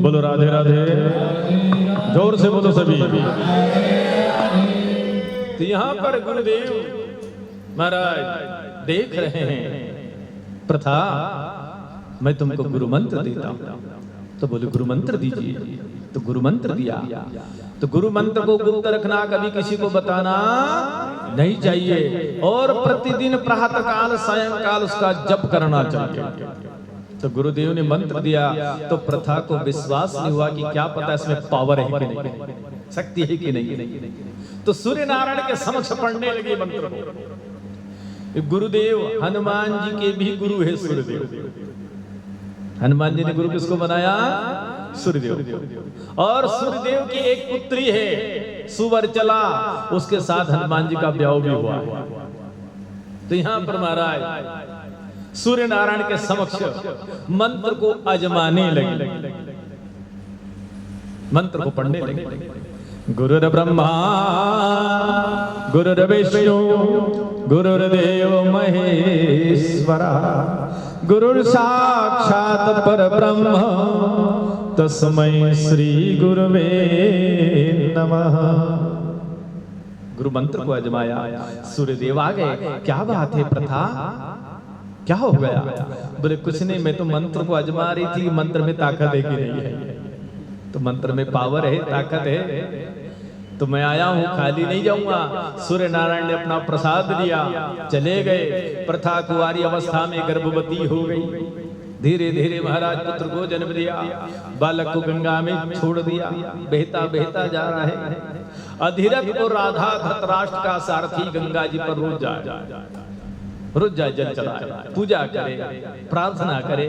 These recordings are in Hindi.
बोलो राधे राधे, जोर से बोलो सभी। तो यहाँ पर गुरुदेव महाराज देख रहे हैं प्रथा, मैं तुमको गुरु मंत्र देता हूं। तो बोले गुरु मंत्र दीजिए। तो गुरु मंत्र दिया। तो गुरु मंत्र को गुप्त रखना, कभी किसी को बताना नहीं चाहिए, और प्रतिदिन प्रातः काल सायंकाल उसका जप करना चाहिए। तो गुरुदेव ने मंत्र दिया तो प्रथा को विश्वास नहीं हुआ कि क्या पता इसमें पावर है कि नहीं, शक्ति है कि नहीं। तो सूर्य नारायण के समक्ष पढ़ने लगे मंत्र को। गुरुदेव हनुमान जी के भी गुरु है सूर्यदेव। हनुमान जी ने गुरु किसको बनाया? सूर्यदेव। और सूर्यदेव की एक पुत्री है सुवर्चला, उसके साथ हनुमान जी का ब्याह भी हुआ है। तो यहां पर महाराज सूर्य नारायण के समक्ष मंत्र को आजमाने लगे, मंत्र को पढ़ने लगे। गुरुर् ब्रह्मा गुरुर्विष्णु गुरुर्देव महेश्वरा, गुरुर् साक्षात् परब्रह्म तस्मै श्री गुरुवे नमः। गुरु मंत्र को आजमाया, सूर्यदेव आ गए। क्या बात है प्रथा, क्या हो गया? बोले कुछ नहीं, मैं तो मंत्र को आजमा रही थी, मंत्र में ताकत है कि नहीं है। तो मंत्र में पावर है, ताकत है, तो मैं आया हूं, खाली नहीं जाऊंगा। सूर्य नारायण ने अपना प्रसाद लिया, चले गए। प्रथा कुंवारी अवस्था में गर्भवती हो गई। धीरे धीरे महाराज पुत्र को जन्म दिया, बालक को गंगा में छोड़ दिया, बहता बहता जा रहा है। अधिरथ को राधा धृतराष्ट्र का सारथी गंगा जी पर रोज जाए, जल चलाए, पूजा करे, प्रार्थना करे,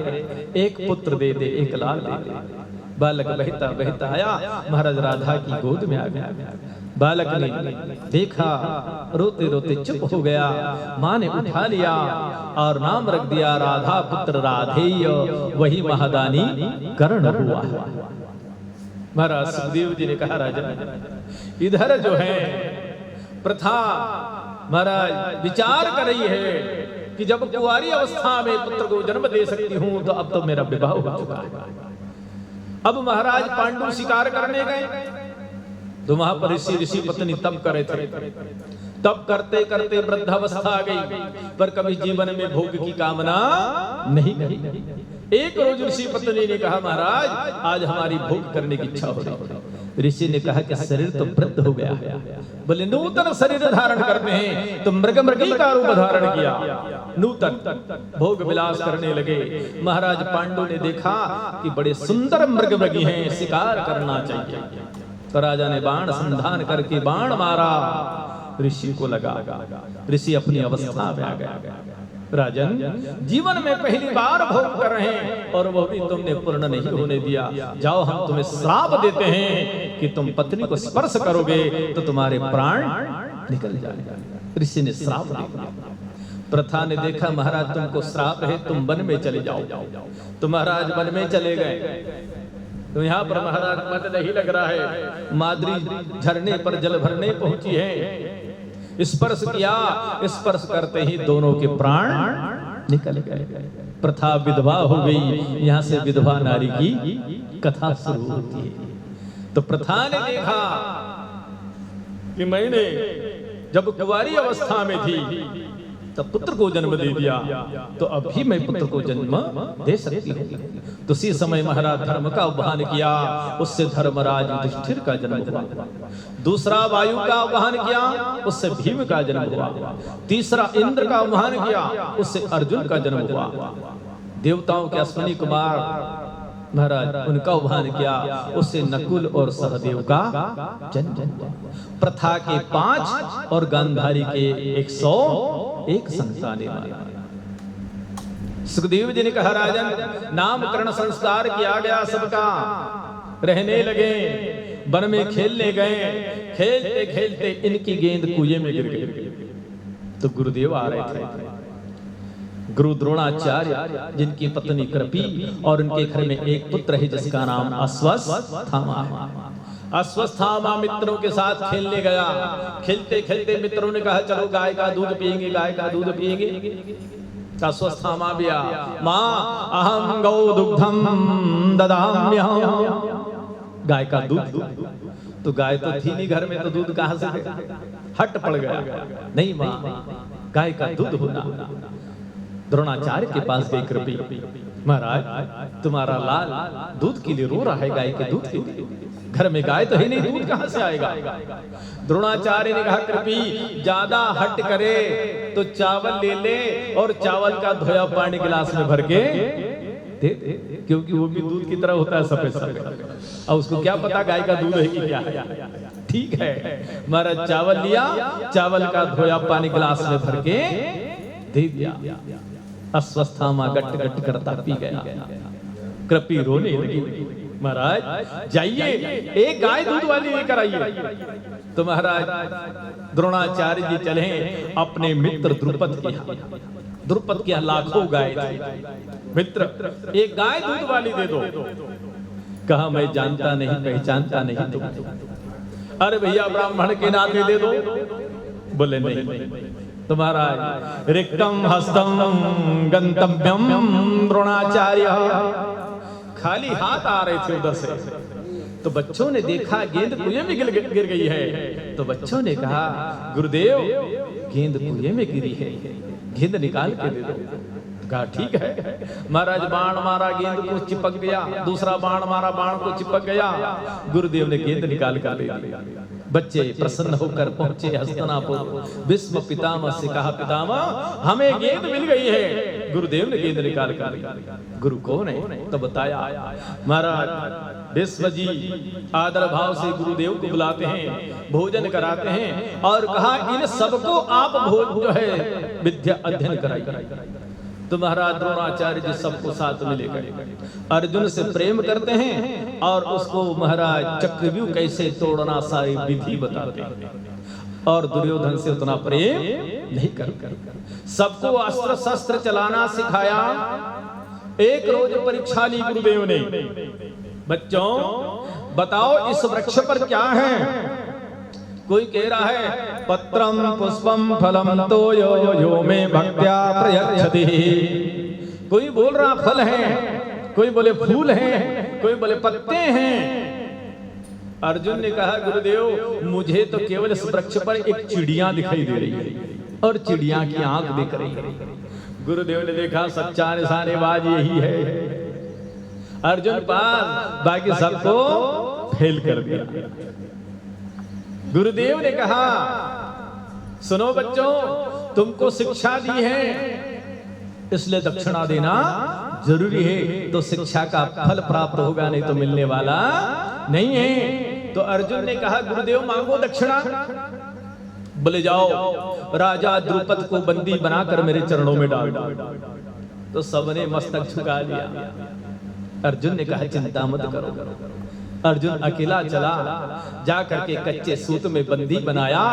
एक पुत्र दे दे, एक लाल दे दे। बालक बहता बहता आया, महाराज राधा की गोद में आ गया। बालक ने देखा, रोते रोते चुप हो गया। माँ ने उठा लिया और नाम रख दिया राधा पुत्र राधेय, वही महादानी कर्ण हुआ। महाराज सुखदेव जी ने कहा राजन इधर जो है प्रथा महाराज विचार कर रही है कि जब कुंवारी अवस्था में पुत्र को जन्म दे सकती हूं, तो अब तो मेरा विवाह हो चुका है। अब महाराज पांडु शिकार करने गए, तो वहां पर ऋषि पत्नी तप करे थे। तप करते करते वृद्धावस्था आ गई, पर कभी जीवन में भोग की कामना नहीं की। एक रोज ऋषि पत्नी ने कहा महाराज आज हमारी भोग करने की इच्छा हो रही। ऋषि ने कहा कि शरीर तो वृद्ध हो गया है, बोले नूतन शरीर धारण करते हैं। तो मृगी का रूप धारण किया, नूतन भोग विलास करने लगे। महाराज पांडु ने देखा कि बड़े सुंदर मृगी हैं, शिकार करना चाहिए। तो राजा ने बाण संधान करके बाण मारा, ऋषि को लगा। ऋषि अपनी अवस्था में आ गया। राजन जीवन में पहली बार भोग कर रहे हैं और वो भी तुमने पूर्ण नहीं होने दिया। जाओ हम तुम्हें श्राप देते हैं कि तुम पत्नी को स्पर्श करोगे तो तुम्हारे प्राण निकल जाएगा। ऋषि ने श्राप दिया। प्रथा ने देखा महाराज तुमको श्राप है, तुम वन में चले जाओ। तो महाराज वन में चले गए। तो यहाँ पर महाराज मन नहीं लग रहा है। माद्री झरने पर जल भरने पहुंची है, स्पर्श किया, स्पर्श करते ही दोनों के प्राण निकल गए। प्रथा विधवा हो गई। यहाँ से विधवा नारी की कथा शुरू होती है। तो प्रथा ने देखा कि मैंने जब कुंवारी अवस्था में थी तब पुत्र को जन्म दे दिया, तो अभी मैं पुत्र को जन्म दे सकती हूँ। तो उसी समय महाराज धर्म का आह्वान किया, उससे धर्मराज युधिष्ठिर का जन्म हुआ। दूसरा वायु का आह्वान किया, उससे भीम का जन्म हुआ। तीसरा इंद्र का आह्वान किया, उससे अर्जुन का जन्म हुआ। देवताओं के अश्विनी कुमार महाराज उनका आह्वान किया, उससे नकुल और सहदेव का जन्म। प्रथा के 5 और गांधारी के 101 संतानें। सुखदेव जी ने कहा राजन नामकरण संस्कार किया गया, सबका रहने लगे, वन में खेलने गए। खेलते खेलते इनकी गेंद कुएं में गिर गई। तो गुरुदेव आ रहे थे, गुरु द्रोणाचार्य जिनकी पत्नी कृपी और उनके घर में एक पुत्र है जिसका नाम अश्वत्थामा है। अश्वत्थामा मित्रों के साथ खेलने गया। खेलते खेलते मित्रों ने कहा चलो गाय का दूध पिएंगे, गाय का दूध पिएंगे। अस्वस्थामाव्या मां अहम गौ दुग्धम ददाम्यहम्। गाय का दूध, तो गाय तो थी नहीं घर में, तो दूध कहां से दे? हट पड़ गया, नहीं मां गाय का दूध होना। द्रोणाचार्य के पास गई कृपी, महाराज तुम्हारा लाल दूध के लिए रो रहा है, गाय के दूध के लिए, घर में गाय तो है नहीं, दूध कहां से आएगा? द्रोणाचार्य ने कहा कृपी ज्यादा हट करे तो चावल ले ले और चावल का धोया पानी गिलास में भर के दे, क्योंकि वो भी दूध की तरह होता है सफेद सफेद, और उसको क्या पता गाय का दूध है कि क्या है। ठीक है, महाराज चावल लिया, चावल का धोया पानी गिलास में भर के दे दिया। अस्वस्थामा गट गट करता पी गया। कृपी रोने लगी, महाराज जाइए एक गाय दूध वाली लेकर आइए। तो महाराज द्रोणाचार्य जी चले अपने मित्र द्रुपद के यहाँ। द्रुपद के यहाँ लाखों गाय थी। मित्र एक गाय दूध वाली दे दो। कहा मैं जानता नहीं पहचानता नहीं तुम। अरे भैया ब्राह्मण के नाते दे दो। बोले नहीं। तो महाराज रिक्तम हस्तम गंतव्यम द्रोणाचार्य, खाली हाथ आ रहे थे उधर से। तो बच्चों ने देखा गेंद कुएं में गिर गई है। तो बच्चों ने कहा गुरुदेव गेंद कुएं में गिरी है, गेंद निकाल के दे दो। कहा ठीक है। महाराज बाण मारा, गेंद को चिपक गया, दूसरा बाण मारा, बाण को चिपक गया। गुरुदेव ने गेंद निकाल कर दे दिया। बच्चे प्रसन्न होकर पहुंचे हस्तिनापुर। भीष्म पितामह से कहा पितामह हमें गेंद मिल गई है। गुरुदेव ने गेंद निकाल कर दी। गुरु कौन है? तो बताया महाराज भीष्म जी आदर भाव से गुरुदेव को बुलाते हैं, भोजन कराते हैं और कहा इन सबको आप भोज जो है विद्या अध्ययन कराइए। तो महाराज द्रोणाचार्य जी सबको साथ में लेकर अर्जुन से प्रेम करते हैं और उसको महाराज चक्रव्यूह कैसे तोड़ना सारी विधि बताते हैं, और दुर्योधन से उतना प्रेम नहीं कर सबको अस्त्र शस्त्र चलाना सिखाया। एक रोज परीक्षा ली गुरुदेव ने, बच्चों बताओ इस वृक्ष पर क्या है? कोई कह रहा है पत्रम पुष्पम फलम तोयो यो में भक्त्या प्रयच्छति। कोई बोल रहा फल है, कोई बोले फूल हैं, कोई बोले पत्ते हैं। अर्जुन ने कहा गुरुदेव मुझे तो केवल इस वृक्ष पर एक चिड़िया दिखाई दे रही है और चिड़िया की आंख दिख रही है। गुरुदेव ने देखा सच्चा निशानेबाज यही है। अर्जुन पास बाकी सबको फेल कर दिया। गुरुदेव ने कहा सुनो बच्चों तुमको शिक्षा दी है इसलिए दक्षिणा देना जरूरी है, तो शिक्षा का फल प्राप्त होगा, नहीं तो मिलने वाला नहीं है। तो अर्जुन ने कहा गुरुदेव मांगो दक्षिणा। बोले जाओ राजा द्रुपद को बंदी बनाकर मेरे चरणों में डाल दो। तो सबने मस्तक झुका लिया। अर्जुन ने कहा चिंता मत करो। अर्जुन अकेला चला, जाकर के कच्चे सूत में बंदी बनाया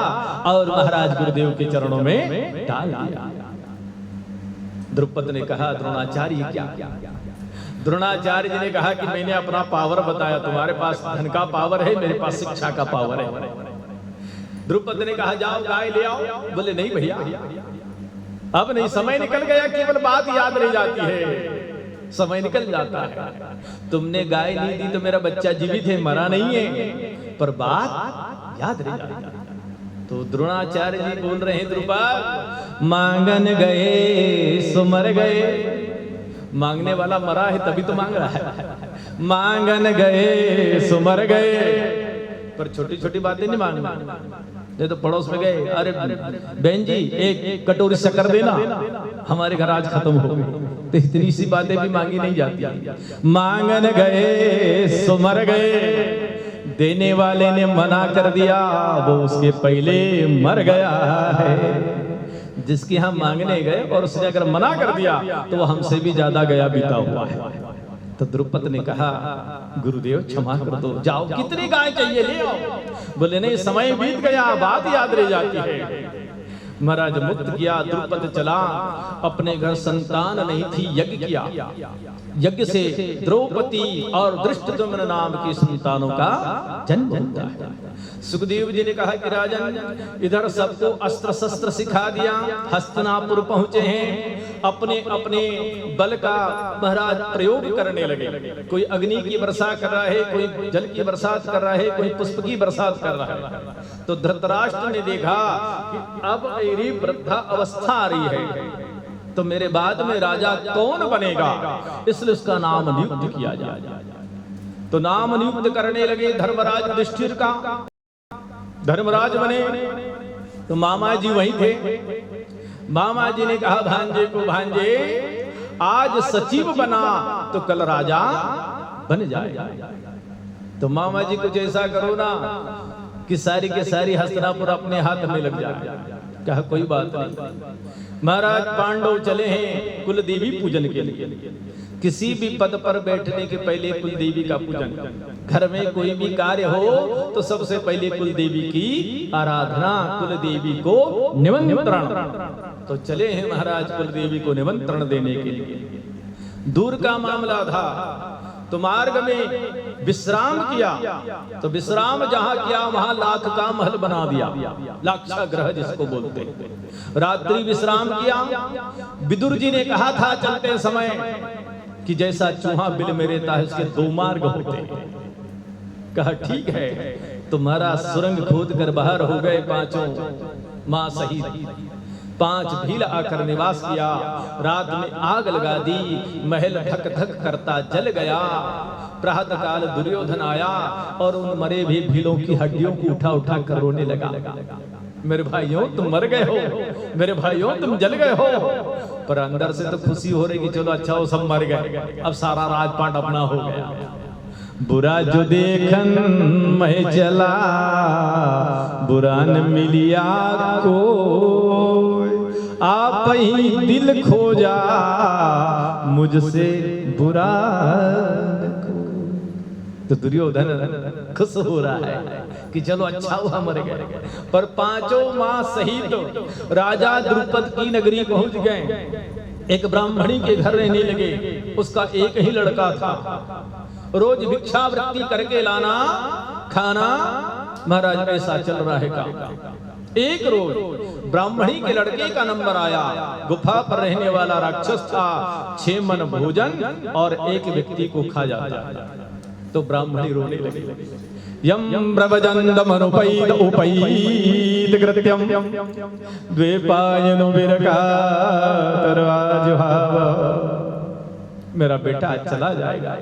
और महाराज गुरुदेव के चरणों में डाल दिया। द्रुपद ने कहा द्रोणाचार्य क्या? द्रोणाचार्य जी ने कहा कि मैंने अपना पावर बताया, तुम्हारे पास धन का पावर है, मेरे पास शिक्षा का पावर है। द्रुपद ने कहा जाओ गाय ले आओ। बोले नहीं भैया अब नहीं, समय निकल गया, केवल बात याद रह जाती है, समय निकल जाता है। तुमने गाय नहीं दी तो मेरा बच्चा जीवित है, मरा नहीं है, पर बात याद रह जाती है। तो द्रोणाचार्य जी बोल रहे हैं द्रुपद मांगन गए सो मर गए। मांगने वाला मरा है तभी तो मांग रहा है। मांगन गए सो मर गए, पर छोटी छोटी बातें नहीं मांगना। नहीं तो पड़ोस में गए, अरे बहन जी एक कटोरी शक्कर देना, हमारे घर आज खत्म हो गई। तो इतनी सी बातें भी मांगी नहीं जाती। मांगन गए सो मर गए, देने वाले ने मना कर दिया, वो उसके पहले मर गया है। जिसके यहाँ मांगने गए और उसने अगर मना कर दिया तो वो हमसे भी ज्यादा गया बीता हुआ है। तो द्रुपद ने कहा गुरुदेव क्षमा कर दो, जाओ कितनी गाय चाहिए ले आओ। बोले नहीं समय बीत गया, बात याद रह जाती है। महाराज मुक्त किया, द्रुपद चला, अपने घर संतान नहीं थी, यज्ञ किया। यज्ञ से द्रौपदी और धृष्टद्युम्न नाम की संतानों का जन्म होता है। सुखदेव जी ने कहा कि राजन इधर सबको अस्त्र शस्त्र सिखा दिया, हस्तिनापुर पहुंचे हैं अपने अपने बल का महाराज प्रयोग करने लगे। कोई अग्नि की वर्षा कर रहा है, कोई जल की बरसात कर रहा है, कोई पुष्प की बरसात कर रहा है। तो धृतराष्ट्र ने देखा कि अब मेरी वृद्धा अवस्था आ रही है, तो मेरे बाद में राजा कौन बनेगा, इसलिए उसका नाम नियुक्त किया जाए। तो नाम नियुक्त करने लगे धर्मराज युधिष्ठिर का। धर्मराज बने तो मामा जी वहीं थे। मामा जी ने कहा भांजे को, भांजे आज सचिव बना तो कल राजा बन जाए। तो मामा जी कुछ ऐसा करो ना कि सारी के सारी हस्तिनापुर अपने हाथ में लग जाए। कहा कोई बात नहीं। महाराज पांडव चले हैं कुल देवी पूजन के लिए। किसी भी पद पर बैठने के पहले कुल देवी का पूजन। घर में कोई भी कार्य हो तो सबसे पहले कुल देवी की आराधना, कुल देवी को निमंत्रण। तो चले हैं महाराज कुल देवी को निमंत्रण देने के लिए। दूर का मामला था तो मार्ग में विश्राम किया। तो विश्राम जहां किया वहां लाख का महल बना दिया, लाक्षागृह जिसको बोलते हैं। रात्रि विश्राम किया। विदुर जी ने कहा था चलते समय कि जैसा चूहा बिल में रहता है उसके दो मार्ग होते हैं। कहा ठीक है। तो महाराज सुरंग खोद कर बाहर हो गए पांचों मां सहित। 5 भील आकर निवास किया। रात में आग लगा दी, महल धक धक करता जल गया। प्रातः काल दुर्योधन आया और उन मरे भी भीलों की हड्डियों को उठा उठा कर रोने लगा। मेरे भाइयों तुम मर गए हो, मेरे भाइयों तुम जल गए हो। पर अंदर से तो खुशी हो रही कि चलो अच्छा वो सब मर गए, अब सारा राजपाट अपना हो गया। बुरा जो देखन मैं चला, बुरा न मिलिया को, आप ही दिल खोजा मुझसे बुरा। तो दुर्योधन खुश हो रहा है कि चलो अच्छा हुआ मर गए। पर पांचों मां सहित राजा द्रुपद की नगरी पहुंच गए। एक ब्राह्मणी के घर रहने लगे। उसका एक ही लड़का था। रोज भिक्षावृत्ति करके लाना खाना। महाराज ऐसा चल रहा है काम। एक रोज ब्राह्मणी के लड़के का नंबर आया। गुफा पर रहने वाला राक्षस था। 6 मन भोजन और एक व्यक्ति को खा जाता। तो ब्राह्मणी रोने लगी। यम प्रवजन्दमनुपैत उपैत कृत्यम द्वैपायनो विरकातराजुहाव। मेरा बेटा चला जाएगा,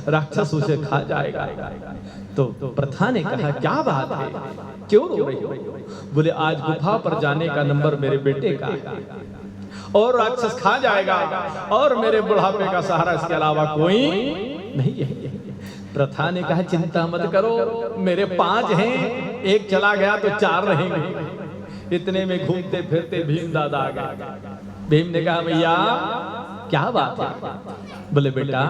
राक्षस उसे खा जाएगा। तो प्रथा ने कहा क्या बात है, क्यों रो रही हो? बोले आज गुफा पर जाने का नंबर मेरे बेटे का और राक्षस खा जाएगा और मेरे बुढ़ापे का सहारा इसके अलावा कोई नहीं है। प्रथा ने कहा चिंता मत करो, मेरे 5 हैं, एक चला गया तो 4 रहेंगे। इतने में घूमते फिरते भीम दादा आ गए। भीम ने कहा भैया क्या बात है? बोले बेटा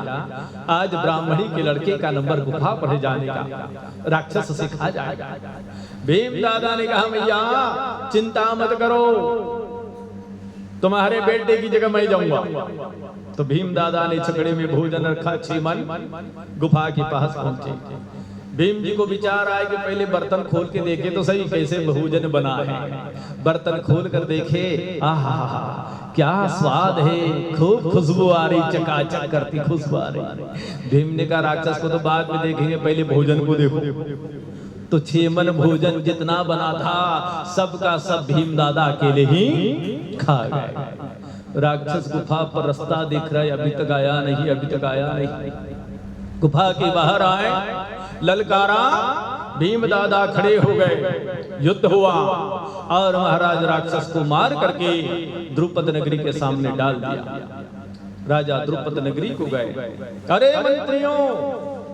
आज ब्राह्मणी के लड़के का नंबर गुफा पर जाने का, राक्षस उसे खा जाएगा। भीम दादा ने कहा भैया चिंता मत करो, तुम्हारे बेटे की जगह मैं जाऊंगा। तो भीम दादा ने छकड़े में भोजन रखा। 6 मन गुफा के पास पहुंचे। भीम जी को विचार आया कि पहले बर्तन खोल के देखे तो सही कैसे भोजन बना है। बर्तन खोल कर देखे, आहा क्या स्वाद है, खूब खुशबू आ रही, चकाचक करती खुशबू आ रही। भीम ने कहा राक्षस को तो बाद में देखेंगे, पहले भोजन को देखो। तो 6 मन भोजन जितना बना था सबका सब भीम दादा अकेले ही खा गए। राक्षस गुफा पर रास्ता देख रहा है, अभी तक आया नहीं, अभी तक आया नहीं। गुफा के बाहर आए, ललकारा, भीम दादा खड़े हो गए। युद्ध हुआ और महाराज राक्षस को मार करके द्रुपद नगरी के सामने डाल दिया। राजा द्रुपद नगरी को गए। अरे मंत्रियों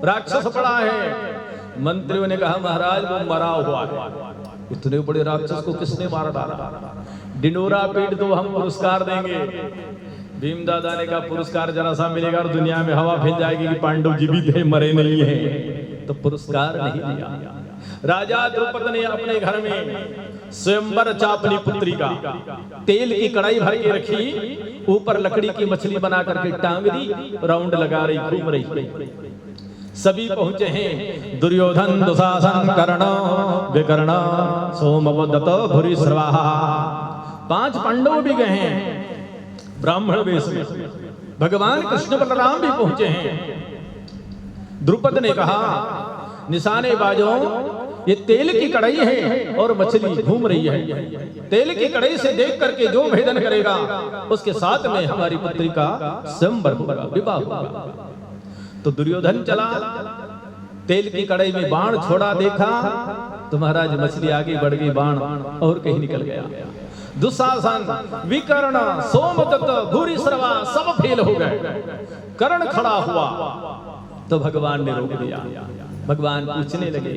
राक्षस पड़ा है। मंत्रियों ने कहा महाराज वो मरा हुआ है। इतने बड़े राक्षस को किसने मारा डाला? डिंडोरा पीट दो हम पुरस्कार देंगे। भीम दादा ने कहा पुरस्कार जरा सा मिलेगा और दुनिया में हवा फैल जाएगी कि पांडव जीवित है मरे नहीं है। तो पुरस्कार नहीं दिया। राजा द्रुपद ने अपने घर में स्वयंवर चापनी पुत्री का तेल की कढ़ाई भर के रखी, ऊपर लकड़ी की मछली बना करके टांग दी, राउंड लगा रही, घूम रही। सभी पहुंचे हैं। दुर्योधन दुशासन कर्ण विकर्ण सोमवदत्त भूरिश्रवा। 5 पांडव भी गए हैं। ब्राह्मण वेश में भगवान कृष्ण बलराम भी पहुंचे हैं। द्रुपद ने कहा, निशाने बाजों, ये तेल की कढ़ाई है और मछली घूम रही है। तेल की कढ़ाई से देख करके जो भेदन करेगा उसके साथ में हमारी पुत्री का स्वयंवर होगा, विवाह होगा। तो दुर्योधन चला, तेल की कढ़ाई में बाण छोड़ा, देखा तो महाराज मछली आगे बढ़ गई, बाण और कहीं निकल गया। दुशासन, विकर्ण, सोमदत्त, भूरिश्रवा सब फेल हो गए। कर्ण खड़ा हुआ तो भगवान ने रोक दिया। भगवान पूछने लगे,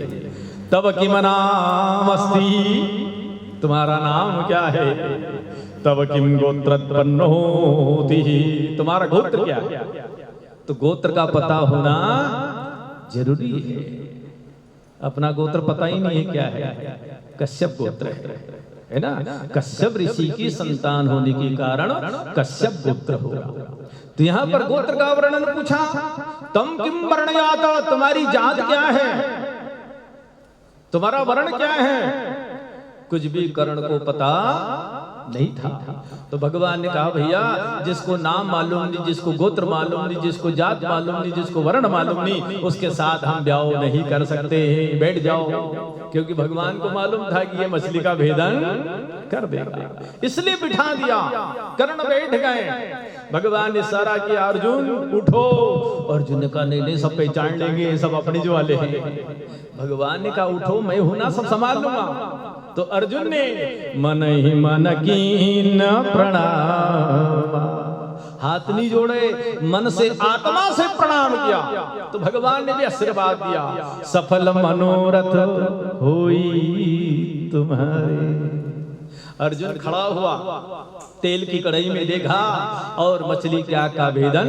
तब किम नाम अस्ति, तुम्हारा नाम क्या है? तब किम गोत्रोत्पन्नोति, तुम्हारा गोत्र क्या है? तो गोत्र का पता होना जरूरी है। अपना गोत्र पता ही नहीं है क्या है, कश्यप गोत्र है ना। कश्यप ऋषि की संतान होने के कारण कश्यप गोत्र होगा। तो यहाँ पर गोत्र का वर्णन पूछा, तम किम वर्णयात, तुम्हारी जात क्या है, तुम्हारा वर्ण क्या है? कुछ भी कर्ण को पता नहीं था। तो भगवान ने कहा, भैया जिसको नाम मालूम नहीं, जिसको गोत्र मालूम नहीं, जिसको जात मालूम नहीं, जिसको वर्ण मालूम नहीं, उसके साथ हम ब्याह नहीं कर सकते हैं, बैठ जाओ। क्योंकि भगवान को मालूम था कि ये मछली का भेदन कर देगा, इसलिए बिठा दिया। कर्ण बैठ गए। भगवान ने इशारा किया, अर्जुन उठो। अर्जुन ने कहा, नहीं सब पहचान लेंगे, सब अपने जो वाले हैं। भगवान ने कहा, उठो, मैं हूं ना, सब संभाल लूंगा। तो अर्जुन ने मन ही मन कीन प्रणाम, हाथ नहीं जोड़े, मन से आत्मा से प्रणाम किया। तो भगवान ने भी आशीर्वाद दिया, सफल मनोरथ होई तुम्हारे। अर्जुन खड़ा हुआ, तेल की कढ़ाई में देखा और मछली के आग का भेदन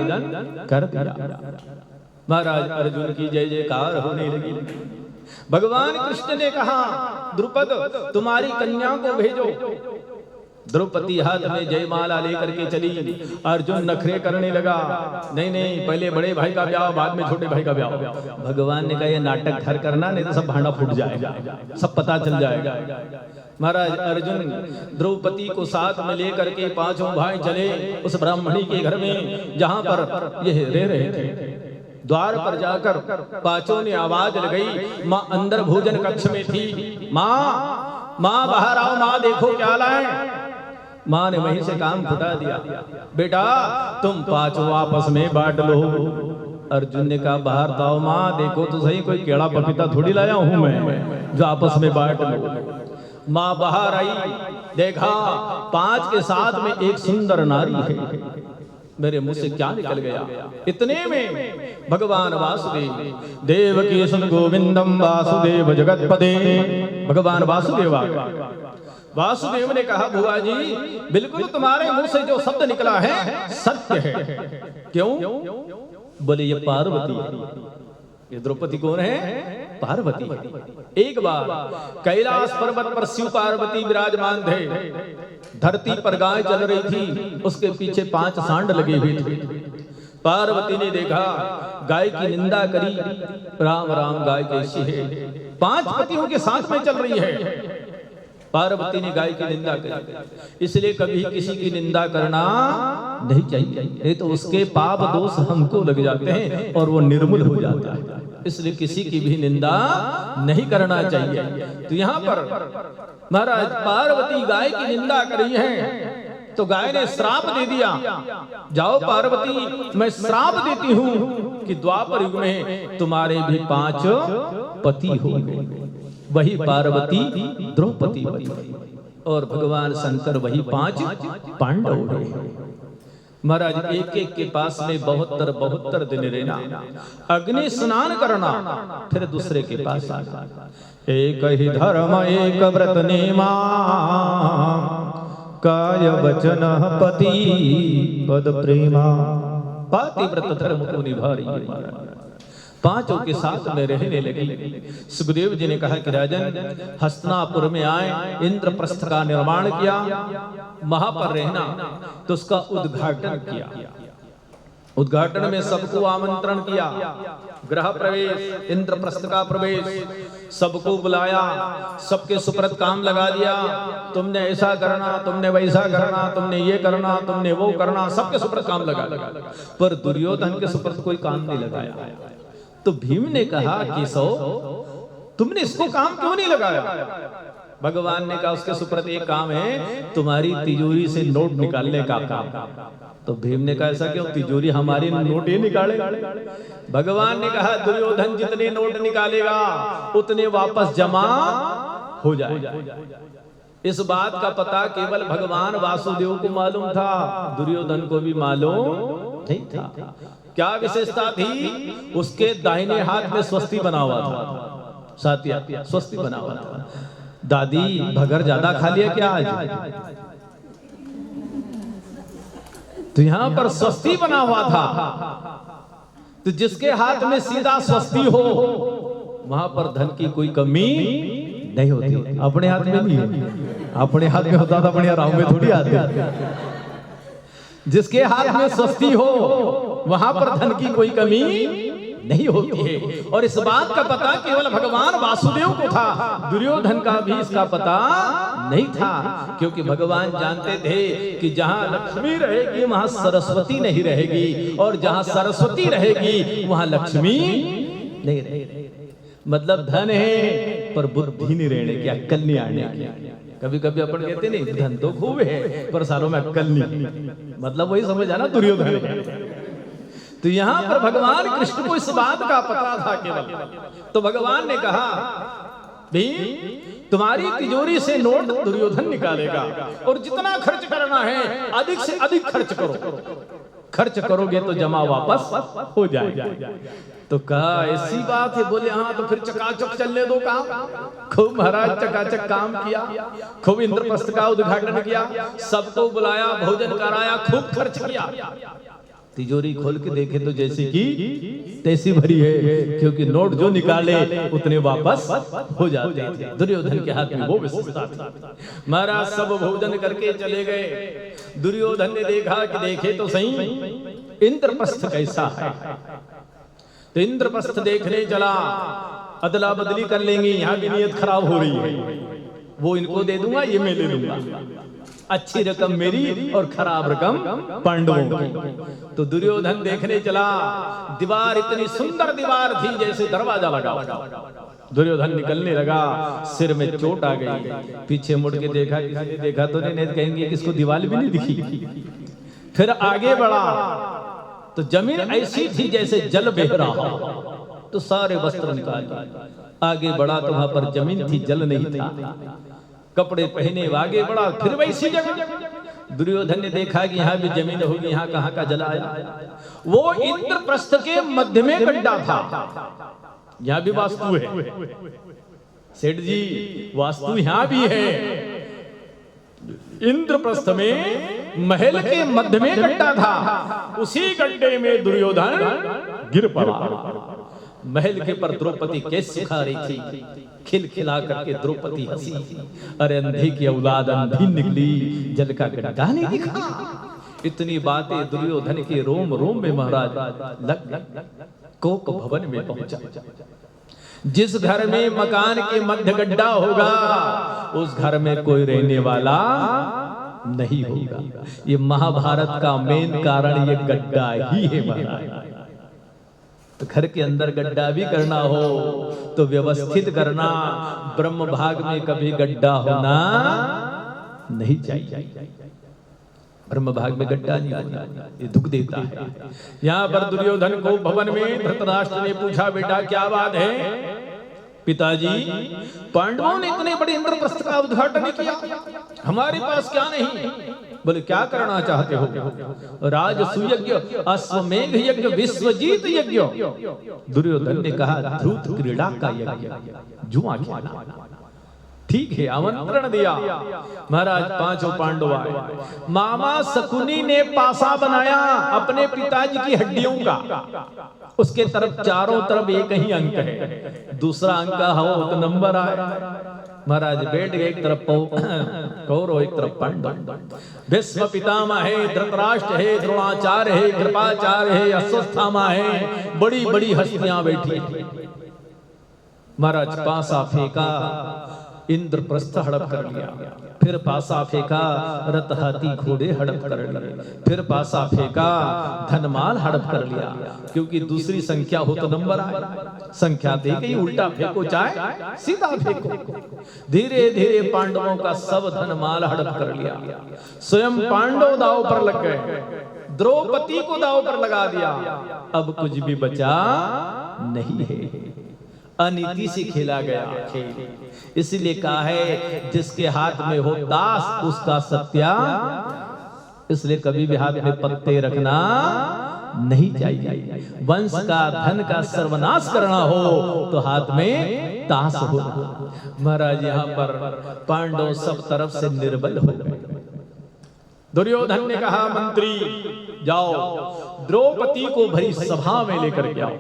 कर दिया। महाराज अर्जुन की जय जयकार होने लगी। भगवान कृष्ण ने कहा, द्रुपद तुम्हारी कन्या को भेजो। द्रौपदी हाथ में जयमाला लेकर के चली। अर्जुन नखरे करने लगा, नहीं नहीं पहले बड़े भाई का ब्याह, बाद में छोटे भाई का ब्याह। भगवान ने कहा, ये नाटक घर करना, नहीं तो सब भांडा फूट जाएगा, सब पता चल जाएगा। महाराज अर्जुन द्रौपदी को साथ में लेकर के पांचों भाई चले उस ब्राह्मणी के घर में जहां पर ये रह रहे थे। द्वार पर जाकर पांचों ने आवाज लगाई, माँ अंदर भोजन कक्ष में थी। माँ बाहर आओ, माँ देखो क्या लाए। माँ ने वहीं से काम फुटा दिया, बेटा तुम पांचों आपस में बांट लो। अर्जुन ने कहा, बाहर तो आओ माँ, देखो तो सही, कोई केड़ा पपीता थोड़ी लाया हूं मैं जो आपस में बांट लो। माँ बाहर आई, देखा पांच के साथ में एक सुंदर नारी है। मेरे मुंह से क्या निकल गया। इतने में भगवान वासुदेव, देवकी सुत गोविंदम वासुदेव जगतपदे, भगवान वासुदेव आ गए। वासुदेव ने कहा, बुआ जी बिल्कुल तुम्हारे मुंह से जो शब्द निकला है सत्य है। क्यों? बोले ये पार्वती है। ये द्रौपदी कौन है? पार्वती। एक बार कैलाश पर्वत पर शिव पार्वती विराजमान थे। धरती पर गाय चल रही थी, उसके पीछे 5 सांड लगे हुए थे। पार्वती ने देखा, गाय की निंदा करी, राम राम गाय कैसी है, 5 पतियों के साथ में चल रही है। पार्वती ने गाय की निंदा करी। इसलिए कभी किसी की निंदा करना नहीं चाहिए, नहीं तो उसके पाप दोष हमको लग जाते हैं और वो निर्मूल हो जाता है। इसलिए किसी की भी निंदा नहीं करना चाहिए। तो यहाँ पर महाराज पार्वती गाय की निंदा करी है, तो गाय ने श्राप दे दिया, जाओ पार्वती मैं श्राप देती हूँ कि द्वापर युग में तुम्हारे भी 5 पति होंगे। वही पार्वती द्रौपदी बनी और भगवान शंकर वही 5 पांडव हुए। महाराज एक एक के पास में 72 दिन रहना, अग्नि स्नान करना, फिर दूसरे के पास आना। एक ही धर्म एक व्रत नेमा, काय वचन पति पद प्रेमा। पातिव्रत धर्म को निभा रही है, 5 के साथ में रहने लगी। सुखदेव जी ने कहा कि राजन हस्तिनापुर में आए, इंद्रप्रस्थ का निर्माण किया, वहां पर रहना, तो उसका उद्घाटन किया। उद्घाटन में सबको आमंत्रण किया, गृह प्रवेश, इंद्रप्रस्थ का प्रवेश, सबको बुलाया, सबके सुप्रत काम लगा दिया, तुमने ऐसा करना, तुमने वैसा करना, तुमने ये करना, तुमने वो करना, सबके सुप्रत काम लगा दिया। पर दुर्योधन के सुप्रत कोई काम नहीं लगाया। तो भीम ने कहा कि सो तुमने इसको काम क्यों नहीं लगाया? भगवान ने कहा उसके सुप्रत एक काम है, तुम्हारी तिजोरी से नोट निकालने का काम। तो भीम ने कहा ऐसा क्यों? तिजोरी हमारी नोट ये निकाले? भगवान ने कहा दुर्योधन जितने नोट निकालेगा उतने वापस जमा हो जाए। इस बात का पता केवल भगवान वासुदेव को मालूम था, दुर्योधन को भी मालूम नहीं था। क्या विशेषता थी? उसके दाहिने हाथ में स्वस्ति बना हुआ था। साथिया, स्वस्ति बना हुआ था। दादी भगर ज्यादा खा लिया क्या आज? तो यहां पर स्वस्ति बना हुआ था। तो जिसके हाथ में सीधा स्वस्ति हो वहां पर धन की कोई कमी नहीं होती। अपने हाथ में नहीं है, अपने हाथ में होता था बढ़िया, राव में थोड़ी आते। जिसके हाथ में स्वस्ति हो वहां पर धन की कोई कमी नहीं होती है। और इस बात का पता केवल भगवान वासुदेव को था, दुर्योधन का भी इसका पता नहीं था। क्योंकि भगवान जानते थे कि जहां लक्ष्मी रहेगी वहां सरस्वती नहीं रहेगी, और जहां सरस्वती रहेगी वहां लक्ष्मी नहीं रहेगी। मतलब धन है पर बुद्धि नहीं रहने की, अक्कल नहीं आने की। कभी कभी अपन कहते नहीं धन तो खूब है पर सालों में अक्कल नहीं, मतलब वही समझ आना दुर्योधन है। तो यहां पर भगवान कृष्ण को इस बात का पता था केवल। तो भगवान ने कहा भीम तुम्हारी तिजोरी से नोट दुर्योधन निकालेगा, और जितना खर्च करना है अधिक से अधिक खर्च करो। खर्च करोगे तो जमा वापस हो जाएगा। तो कहा ऐसी बात है? बोले हाँ। तो फिर चकाचक चलने दो काम। खूब महाराज चकाचक काम किया, खूब इंद्रप्रस्थ का उद्घाटन किया, सबको बुलाया, भोजन कराया, खूब खर्च किया। तिजोरी खोल के देखे तो जैसी की तैसी भरी है, क्योंकि नोट जो निकाले उतने वापस हो जाते थे। दुर्योधन के हाथ में वो विशेषता थी। महाराज सब भोजन करके चले गए। दुर्योधन ने देखा कि देखे तो सही इंद्रप्रस्थ कैसा है। तो इंद्रप्रस्थ देखने चला, अदला बदली कर लेंगे, यहाँ भी नियत खराब हो रही है, वो इनको दे दूंगा, ये मैं ले लूंगा, अच्छी रकम मेरी और खराब रकम पांडवों की। तो दुर्योधन देखने चला, दीवार इतनी सुंदर दीवार थी जैसे दरवाजा लगा। दुर्योधन निकलने लगा, सिर में चोट आ गई, पीछे मुड़ के देखा, किसी ने देखा तो नहीं, कहेंगे किसको दीवार भी नहीं दिखी। फिर आगे बढ़ा तो जमीन ऐसी थी जैसे जल बह रहा हो। तो सारे वस्त्र निकाले, आगे बढ़ा तो वहां पर जमीन थी, जल नहीं था। कपड़े पहने आगे बढ़ा, फिर वैसी जगह। दुर्योधन ने देखा कि यहाँ भी जमीन होगी, यहाँ कहाँ का जल आया। वो इंद्रप्रस्थ के मध्य में गड्ढा था। यहाँ भी वास्तु है सेठ जी, वास्तु यहाँ भी है। इंद्रप्रस्थ में महल के मध्य में गड्ढा था, उसी गड्ढे में दुर्योधन गिर पड़ा। महल के पर द्रौपदी कैसे सुखा रही थी, खिलखिला करके द्रौपदी हंसी। अरे अंधे की औलाद अंधी निकली, जल का गड्ढा नहीं दिखा। इतनी बातें दुर्योधन के रोम रोम में महाराज लग कोक भवन में पहुंचा। जिस घर में मकान के मध्य गड्ढा होगा उस घर में कोई रहने वाला नहीं होगा। ये महाभारत का मेन कारण ये गड्ढा ही है महाराज। तो घर के अंदर गड्ढा भी करना हो तो व्यवस्थित करना, ब्रह्म भाग में कभी गड्ढा होना नहीं चाहिए। ब्रह्म भाग में गड्ढा नहीं होना, ये दुख देता है। यहाँ पर दुर्योधन को भवन में धृतराष्ट्र ने पूछा, बेटा क्या बात है? पिताजी, पांडवों ने इतने बड़े इंद्रप्रस्थ का उद्घाटन किया, हमारे पास क्या नहीं? बोले क्या करना चाहते हो? राजसूयज्ञ, अश्वमेघ यज्ञ, विश्वजीत यज्ञ। दुर्योधन ने कहा ध्रुव क्रीड़ा का यज्ञ, जुआ खेलना। ठीक है, आमंत्रण दिया। महाराज पांचों पांडव आए। मामा शकुनी ने पासा बनाया अपने पिताजी की हड्डियों का, उसके तरफ चारों तरफ एक ही अंक है, दूसरा अंक हो तो नंबर आए। महाराज बैठ गए, एक तरफ कौरव एक तरफ पांडव। भीष्म पितामह है, धृतराष्ट्र है, द्रोणाचार्य है, कृपाचार्य है, अश्वत्थामा है, बड़ी बड़ी हस्तियां बैठी। महाराज पासा फेंका, इंद्रप्रस्थ हड़प कर लिया। फिर पासा फेंका, रथ हाथी घोड़े हड़प कर लिए। फिर पासा फेंका, धनमाल हड़प कर लिया। क्योंकि दूसरी संख्या हो तो नंबर आए, संख्या दे गई, उल्टा फेंको चाहे सीधा फेंको। धीरे धीरे पांडवों का सब धनमाल हड़प कर लिया। स्वयं पांडव दाव पर लग गए, द्रौपदी को दाव पर लगा दिया। अब कुछ भी बचा नहीं है, अनीति से खेला गया खेल। इसलिए कहा है जिसके हाथ में हो दास उसका सत्या। इसलिए कभी भी हाथ में पत्ते रखना नहीं चाहिए। वंश का धन का सर्वनाश करना हो तो हाथ में ताश हो। महाराज यहाँ पर पांडव सब तरफ से निर्बल हो गए। दुर्योधन ने कहा मंत्री जाओ द्रौपदी को भरी सभा में लेकर के आओ।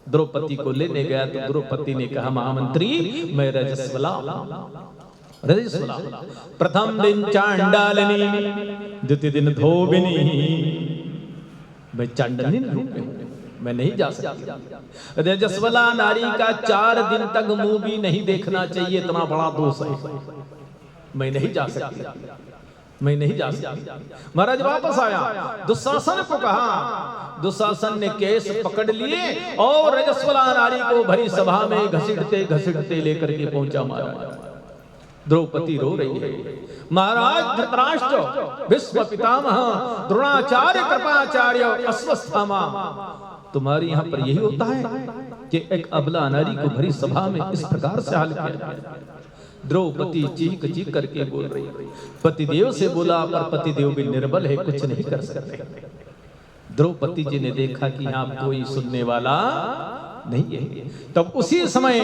द्रौपदी को लेने गया तो द्रौपदी ने कहा महामंत्री मैं रजस्वला। प्रथम दिन चांडालिनी, द्वितीय दिन धोबिनी। मैं चांडालिनी रूप में हूं, मैं नहीं जा सकती। रजस्वला नारी का 4 दिन तक मुंह भी नहीं देखना चाहिए, इतना बड़ा दोष है। मैं नहीं जा सकती, मैं नहीं जा सकती। महाराज वापस आया, दुशासन को कहा। दुशासन ने केस पकड़ लिए और रजस्वला नारी को भरी सभा में घसीटते घसीटते लेकर के पहुंचा मारा। द्रौपदी रो रही है। महाराज धृतराष्ट्र, भीष्म पितामह, द्रोणाचार्य, कृपाचार्य, अश्वत्थामा, तुम्हारे यहाँ पर यही होता है कि एक अबला नारी को भरी सभा में इस प्रकार से हाल किया जाए। द्रौपदी चीख चीख करके बोल रही। पतिदेव से बोला पर पतिदेव भी निर्बल है, कुछ नहीं कर सकते। द्रौपदी जी ने देखा कि यहाँ कोई सुनने वाला नहीं है। तब उसी समय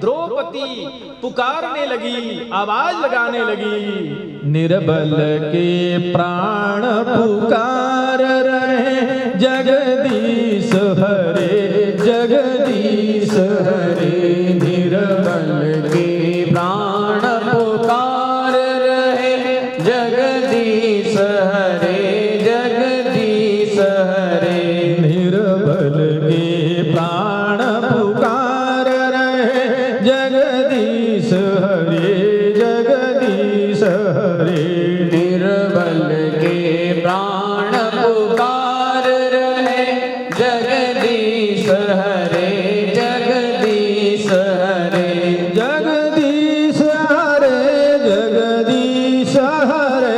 द्रौपदी पुकारने लगी, आवाज लगाने लगी। निर्बल के प्राण पुकार रहे, जगदीश हरे जगदीश हरे। निर्बल के प्राण पुकार रहे, जगदीश हरे जगदीश हरे। निर्बल के प्राण पुकार रहे, जगदीश हरे जगदीश हरे। निर्बल के प्राण पुकार रहे, जगदीश हरे जगदीश हरे। जगदीश हरे जगदीश हरे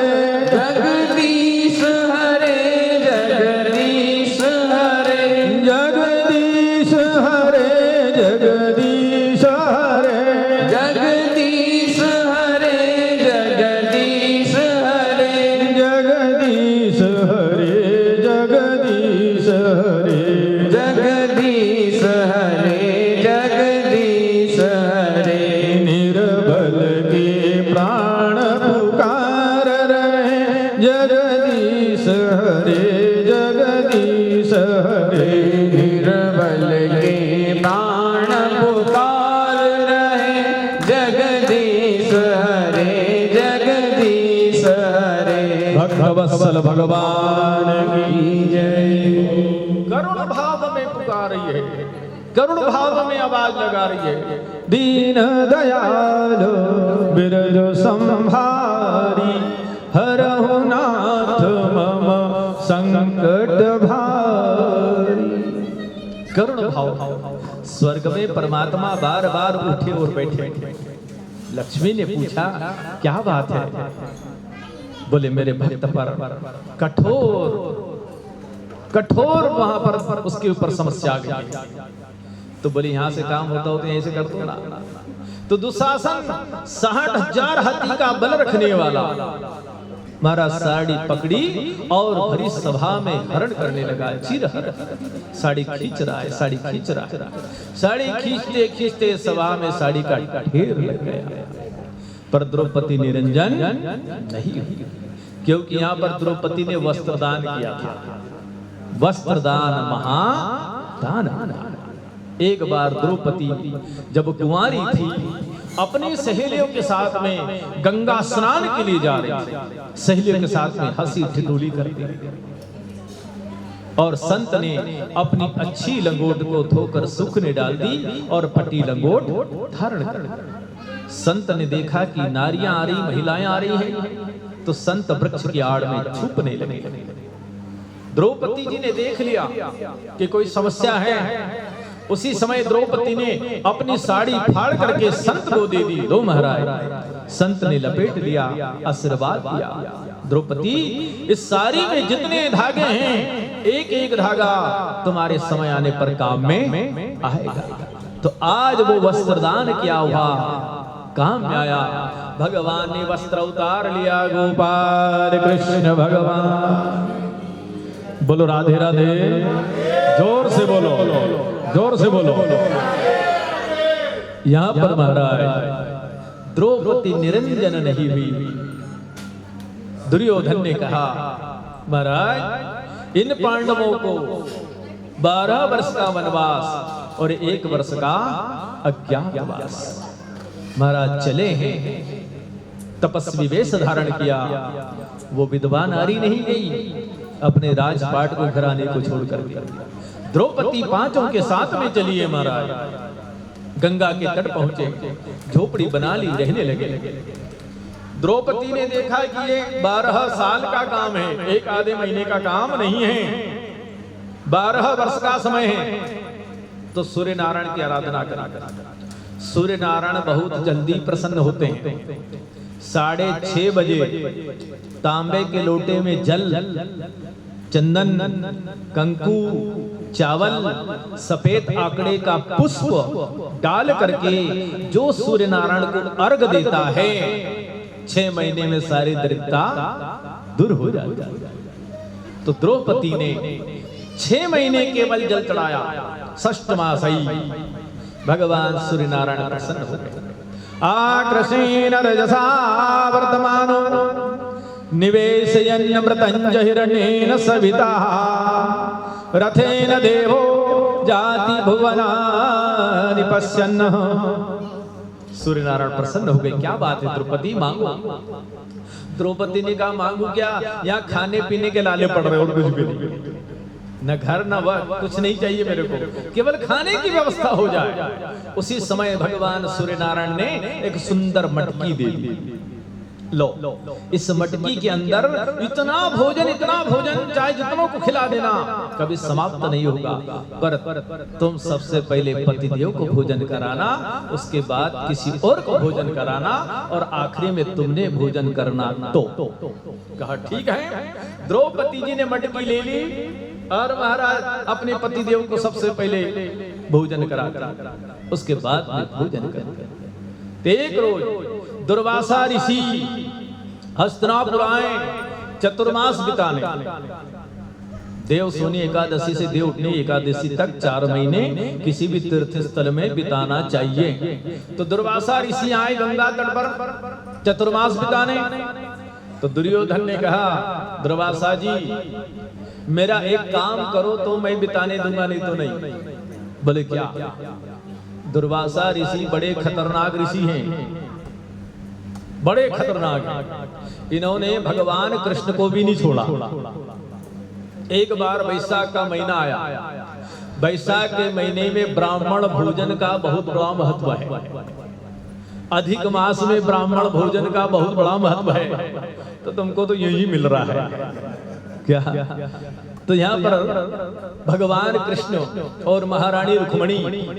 जगदीश हरे जगदीश हरे। जगदीश हरे जगदीश हरे जगदीश हरे जगदीश हरे। जगदीश हरे जगदीश हरे जगदीश हरे जगदीश हरे। निर्बल के प्राण पुकार रहे, जगदीश हरे जगदीश हरे। निर्बल के प्राण पुकार रहे, जगदीश हरे जगदीश हरे। भक्तवत्सल भगवान की जय। करुण भाव में पुकार रही है, करुण भाव में आवाज लगा रही है। दीन दयालो बिरज संहारी, हरहु नाथ मम संकट भारी। करुण भाव। स्वर्ग में परमात्मा बार बार उठे और बैठे। लक्ष्मी ने पूछा क्या बात है? बोले मेरे भक्त पर कठोर वहां पर उसके ऊपर समस्या आ गई। तो बोले यहाँ से काम होता हो तो ऐसे कर दो ना। तो दुशासन 60,000 हाथी का बल रखने वाला महाराज साड़ी पकड़ी और भरी सभा में हरण करने लगा। चिरहर साड़ी खींच रहा है, साड़ी खींच रहा है। साड़ी खींचते खींचते सभा में साड़ी का ढेर लग गया। पर द्रौपदी निरंजन नहीं हुई, क्योंकि यहाँ पर द्रौपदी ने वस्त्रदान किया था। वस्त्रदान महादान। एक बार द्रौपदी जब कुंवारी थी, अपनी सहेलियों के साथ में गंगा स्नान के लिए जा रही थी। सहेलियों के साथ में हंसी ठिठोली करती। और संत ने अपनी अच्छी लंगोट को धोकर सूखने डाल दी और फटी लंगोट धारण कर ली। संत ने देखा कि नारियां आ रही, महिलाएं आ रही हैं, तो संत वृक्ष की आड़ में छुपने लगे। द्रौपदी जी ने देख लिया कि कोई समस्या है। उसी समय द्रौपदी ने अपनी साड़ी फाड़ करके संत को दे दी। दो महाराज, संत ने लपेट लिया, आशीर्वाद दिया। द्रौपदी, इस साड़ी में जितने धागे हैं, एक एक धागा तुम्हारे समय आने पर काम में आएगा। तो आज वो वस्त्रदान किया हुआ काम में आया। भगवान ने वस्त्र उतार लिया। गोपाल कृष्ण भगवान। बोलो राधे राधे। जोर से बोलो, जोर से बोलो। यहां पर महाराज द्रौपदी निरंजन नहीं हुई। दुर्योधन ने कहा, महाराज इन पांडवों को 12 वर्ष का वनवास और 1 वर्ष का अज्ञातवास। महाराज चले हैं, तपस्वी वेश धारण किया। वो विधवा नारी नहीं गई, अपने राजपाट को घराने को छोड़ कर दिया। द्रौपदी 5 के साथ में चली है महाराज। गंगा के तट पहुंचे, झोपड़ी बना ली, रहने लगे। द्रौपदी ने देखा कि ये 12 साल का काम है, 1 आधे महीने का काम नहीं है, 12 वर्ष का समय है। तो सूर्य नारायण की आराधना करा। सूर्य नारायण बहुत जल्दी प्रसन्न होते हैं। 6:30 बजे तांबे के लोटे में जल, चंदन, कंकु, चावल, सफेद आकड़े का पुष्प डाल करके जो सूर्य नारायण को अर्घ देता है, 6 महीने में सारी दरिद्रता दूर हो जाती है। तो द्रौपदी ने 6 महीने केवल जल चढ़ाया। 6 मास भगवान सूर्य नारायण प्रसन्न हो गए। आकृषेण रजसा वर्तमानो निवेशयन् मृतञ्च हिरण्येन सविता रथेन देवो जाति भुवनानि पश्यन्। सूर्य नारायण प्रसन्न हो गए। क्या बात है द्रौपदी, मांगो। द्रौपदी ने कहा, मांगू क्या? यहाँ खाने पीने के लाले पड़ रहे, और कुछ भी नहीं। न घर न वह, कुछ नहीं चाहिए मेरे को, केवल खाने की व्यवस्था हो जाए। उसी समय भगवान सूर्य नारायण ने एक सुंदर मटकी दे दी। लो, इस मटकी के अंदर इतना भोजन चाहे जितनों को खिला देना, कभी समाप्त नहीं होगा। पर तुम सबसे पहले पतिदेव को भोजन कराना, उसके बाद किसी और को भोजन कराना, और आखिरी में तुमने भोजन करना। तो कहा ठीक है। द्रौपदी जी ने मटकी ले ली और महाराज अपने पतिदेव को सबसे पहले भोजन करा, उसके बाद में भोजन कर। एक रोज दुर्वासा ऋषि हस्तिनापुर आए चतुर्मास बिताने। देव सोनी एकादशी से देव उठनी एकादशी तक 4 महीने किसी भी तीर्थ स्थल में बिताना चाहिए। तो दुर्वासा ऋषि आए गंगा तट पर चतुर्मास बिताने। तो दुर्योधन ने कहा, दुर्वासा जी मेरा एक काम करो तो मैं बिताने दूंगा, नहीं तो नहीं। बोले क्या? दुर्वासा ऋषि बड़े खतरनाक ऋषि हैं, बड़े खतरनाक। इन्होंने भगवान कृष्ण को भी नहीं छोड़ा। एक बार वैशाख का महीना आया। वैशाख के महीने में ब्राह्मण भोजन का बहुत बड़ा महत्व है। अधिक मास में ब्राह्मण भोजन का बहुत बड़ा महत्व है। तो तुमको तो यही मिल रहा है क्या? तो यहाँ पर भगवान कृष्ण और महारानी रुक्मिणी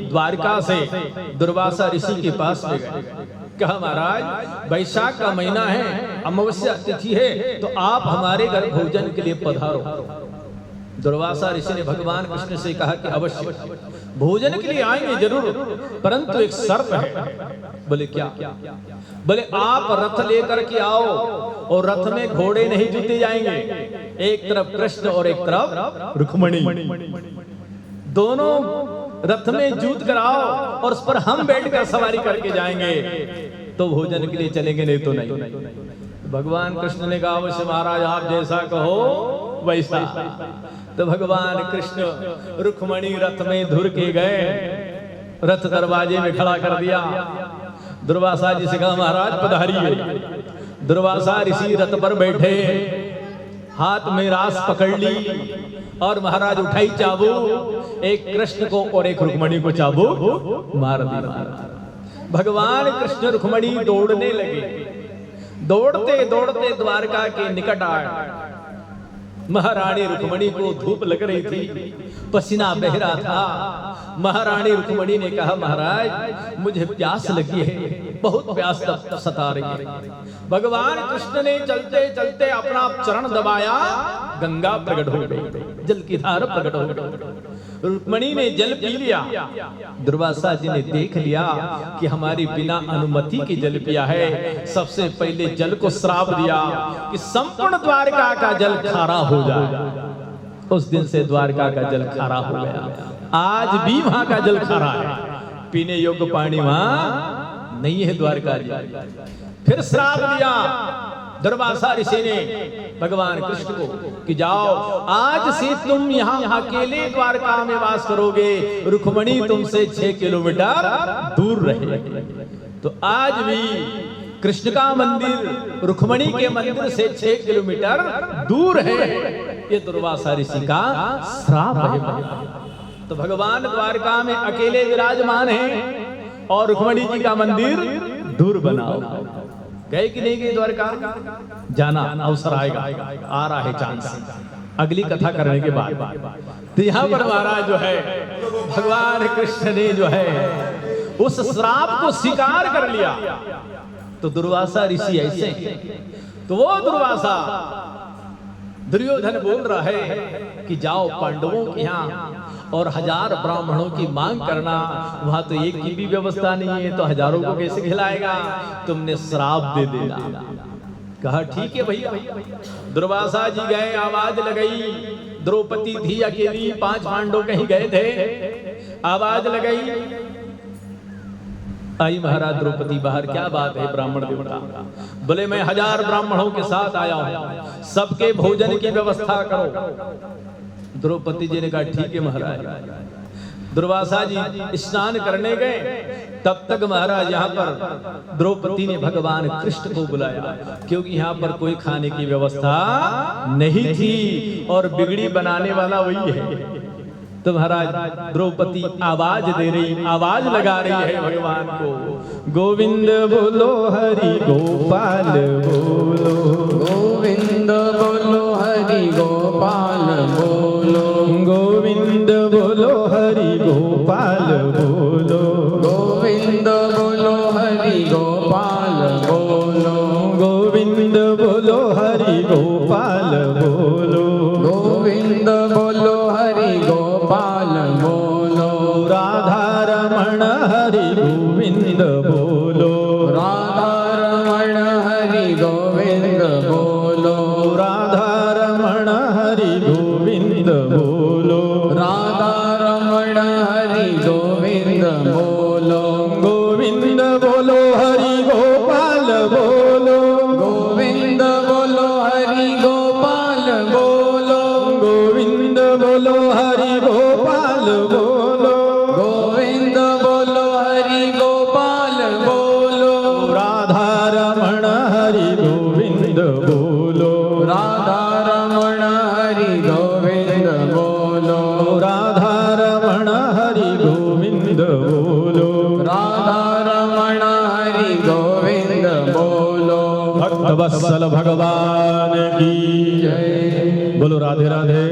द्वारका से दुर्वासा ऋषि के पास ले गए। कहा, महाराज वैशाख का महीना है, अमावस्या तिथि है, तो आप हमारे घर भोजन के लिए पधारो। दुर्वासा ऋषि ने भगवान कृष्ण से कहा कि अवश्य भोजन के लिए आएंगे जरूर, परंतु एक शर्त है। बोले क्या? बोले आप रथ लेकर के आओ, और रथ में घोड़े नहीं जुते जाएंगे, एक तरफ कृष्ण और एक तरफ रुक्मिणी, दोनों रथ में जूत कराओ और उस पर हम बैठकर सवारी करके जाएंगे, तो भोजन के लिए चलेंगे, नहीं तो नहीं। भगवान कृष्ण ने कहा, अवश्य महाराज आप जैसा कहो वैसा। तो भगवान कृष्ण रुक्मिणी रथ में धुर के गए, रथ दरवाजे में खड़ा कर दिया। दुर्वासा जी से कहा, महाराज पधारिए। दुर्वासा ऋषि रथ पर बैठे, हाथ में रास पकड़ ली और महाराज उठाई चाबुक, एक कृष्ण को और एक रुक्मणी को चाबुक मार दी। भगवान कृष्ण रुक्मणी दौड़ने लगे। दौड़ते दौड़ते द्वारका के निकट आए। महारानी रुक्मणी को धूप लग रही थी, पसीना बह रहा था। महारानी रुक्मणी ने कहा, महाराज मुझे प्यास लगी है, बहुत प्यास सता रही है। भगवान कृष्ण ने चलते चलते अपना चरण दबाया, गंगा प्रकट हो गई, जल की धार प्रकट हो गई। रुक्मणी ने जल पी लिया। दुर्वासा जी ने देख लिया कि हमारी बिना अनुमति के जल पिया है। सबसे पहले जल को श्राप दिया कि संपूर्ण द्वारका का जल खारा हो जाए। उस दिन से द्वारका का जल खारा हो गया। आज भी वहां का जल खारा है, पीने योग्य पानी वहां नहीं है द्वारका जी। फिर श्राप दिया दुर्वासा ऋषि ने भगवान कृष्ण को कि जाओ, आज से तुम यहाँ अकेले द्वारका में वास करोगे, रुक्मणी तुमसे 6 किलोमीटर दूर रहे। तो आज भी कृष्ण का मंदिर रुक्मणी के मंदिर से 6 किलोमीटर दूर है। ये दुर्वासा ऋषि का श्राप है। तो भगवान द्वारका में अकेले विराजमान है और रुक्मणी जी का मंदिर दूर बनाओ। गए कि नहीं गए द्वारका? जाना, अवसर आएगा, आ रहा है चांस अगली कथा करने के बाद। तो यहाँ पर महाराज जो है भगवान कृष्ण ने जो है उस श्राप को स्वीकार कर लिया। तो दुर्वासा ऋषि ऐसे, तो वो दुर्वासा दुर्योधन बोल रहा है कि जाओ पांडवों के यहाँ और 1000 ब्राह्मणों की मांग करना, वहां तो एक की भी व्यवस्था नहीं है, तो हजारों को कैसे खिलाएगा? तुमने श्राप दे देना। कहा ठीक है भैया। दुर्वासा जी गए, आवाज लगाई। द्रौपदी थी अकेली, 5 पांडव कहीं गए थे, आवाज लगाई। आई महाराज द्रौपदी बाहर, क्या बात है ब्राह्मण देवता? बोले मैं 1000 ब्राह्मणों के साथ आया हूं, सबके भोजन की व्यवस्था करो। द्रौपदी जी ने कहा ठीक है महाराज। दुर्वासा जी स्नान करने गए, तब तक महाराज यहाँ पर द्रौपदी ने भगवान कृष्ण को बुलाया, क्योंकि यहाँ पर कोई खाने की व्यवस्था नहीं थी और बिगड़ी बनाने वाला वही है। तो महाराज द्रौपदी आवाज दे रही, आवाज लगा रही है भगवान को, गोविंद बोलो हरि गोपाल बोलो, गोविंद बोलो हरि गोपाल बोलो, गोविंद बोलो हरि गोपाल बोलो, गोविंद बोलो हरि गोपाल बोलो, गोविंद बोलो हरि गोपाल बोलो, गोविंद बोलो हरि गोपाल बोलो, राधा रमण हरि गोविंद बोलो, राधा रमण हरि गोविंद बोलो, राधा रमण हरि गोविंद बोलो, राधा रमण हरि गोविंद बोलो, गोविंद बोलो हरि गोपाल बोलो, गोविंद बोलो हरि गोपाल बोलो, गोविंद बोलो हरि गोपाल बोलो, गोविंद बोलो हरि गोपाल बोलो, राधा रमण हरि गोविंद बोलो, राधा रमण हरि गोविंद बोलो, राधा रमण हरि गोविंद बोलो, राधा रमण हरि गोविंद बोलो। भक्त वत्सल भगवान की जय। बोलो राधे राधे।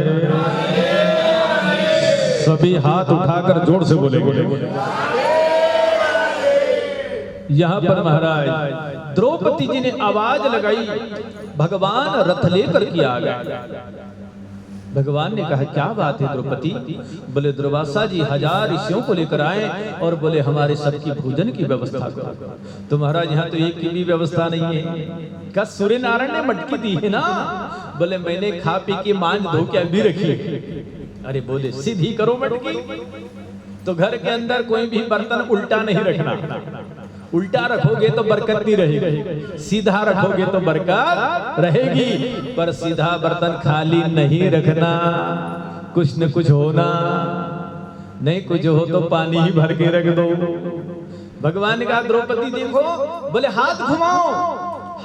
सभी हाथ उठाकर जोर से बोलेंगे। यहाँ पर महाराज द्रौपदी जी ने आवाज लगाई, भगवान रथ लेकर के आ गए। भगवान ने कहा क्या बात है द्रौपदी? बोले दुर्वासा जी 1000 ऋषियों को लेकर आए और बोले हमारे सबकी भोजन की व्यवस्था करो। तो महाराज यहाँ तो एक की भी व्यवस्था नहीं है। क्या सूर्य नारायण ने मटकी दी है ना? बोले मैंने खा पी के मांझ धो के अभी रखी। अरे बोले सीधी करो मटकी। तो घर के अंदर कोई भी बर्तन उल्टा नहीं रखना, उल्टा रखोगे तो बरकत नहीं रहेगी, सीधा रखोगे तो बरकत रहेगी। पर सीधा बर्तन खाली नहीं रखना, कुछ न कुछ होना, नहीं कुछ हो तो पानी ही भर के रख दो। भगवान ने कहा द्रौपदी देखो, बोले हाथ घुमाओ,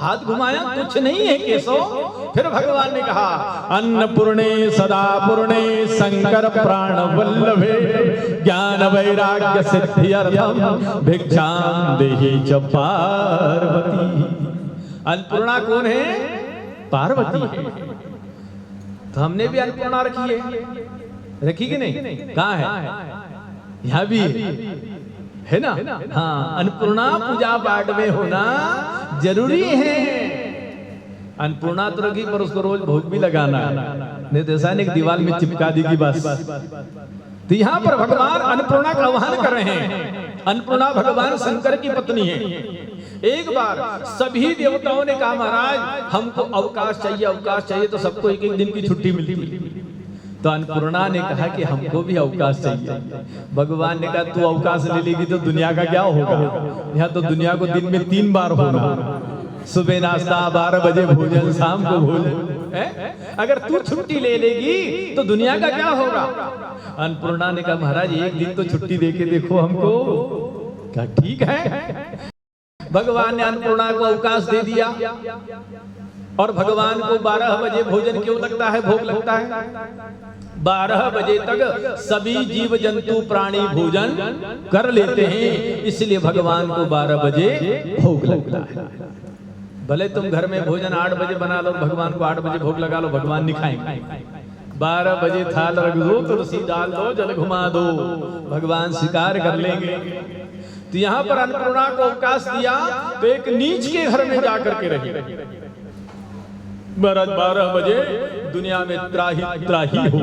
हाथ घुमाया, कुछ नहीं है केशव। फिर भगवान ने कहा, अन्नपूर्णे सदा पूर्णे शंकर प्राण वल्लभे ज्ञान वैराग्य सिद्ध्यर्थम भिक्षाम देहि च पार्वती। अन्नपूर्णा कौन है? पार्वती है। तो हमने भी अन्नपूर्णा रखी है, रखी कि नहीं? कहाँ है? यहाँ भी है ना? हाँ, अन्नपूर्णा पूजा पाठ में होना जरूरी है। अन्नपूर्णा तो रखी, पर उसको रोज भोग भी लगाना है, नहीं तो ऐसा नहीं दीवार में चिपका दी बस। तो यहाँ पर भगवान अन्नपूर्णा का आह्वान कर रहे हैं। अन्नपूर्णा भगवान शंकर की पत्नी है। एक बार सभी देवताओं ने कहा, महाराज हमको अवकाश चाहिए, अवकाश चाहिए। तो सबको एक एक दिन की छुट्टी मिलती। तो अन्नपूर्णा ने कहा कि हमको भी अवकाश चाहिए। भगवान ने कहा, तू अवकाश ले लेगी तो दुनिया का क्या होगा? यहाँ तो दुनिया को दिन में 3 बार होना, सुबह नाश्ता, 12 बजे भोजन, शाम को भोजन। अगर तू छुट्टी ले लेगी तो दुनिया का क्या होगा? अन्नपूर्णा ने कहा, महाराज एक दिन तो छुट्टी देके देखो हमको। क्या ठीक है। भगवान ने अन्नपूर्णा को अवकाश दे दिया। और भगवान को 12 बजे भोजन क्यों लगता है, भोग लगता है? 12 बजे तक सभी जीव जंतु प्राणी भोजन कर लेते हैं, इसलिए भगवान को 12 बजे भोग लगता है। भले तुम घर में भोजन 8 बजे बना लो, भगवान को 8 बजे भोग लगा लो, भगवान नहीं खाएंगे। 12 बजे थाल रख दो, तुलसी डाल दो, जल घुमा दो, भगवान शिकार कर लेंगे। तो यहाँ पर अन्नपूर्णा को अवकाश दिया तो एक नीच के घर में जाकर के रही। 12 बजे दुनिया में त्राही हो।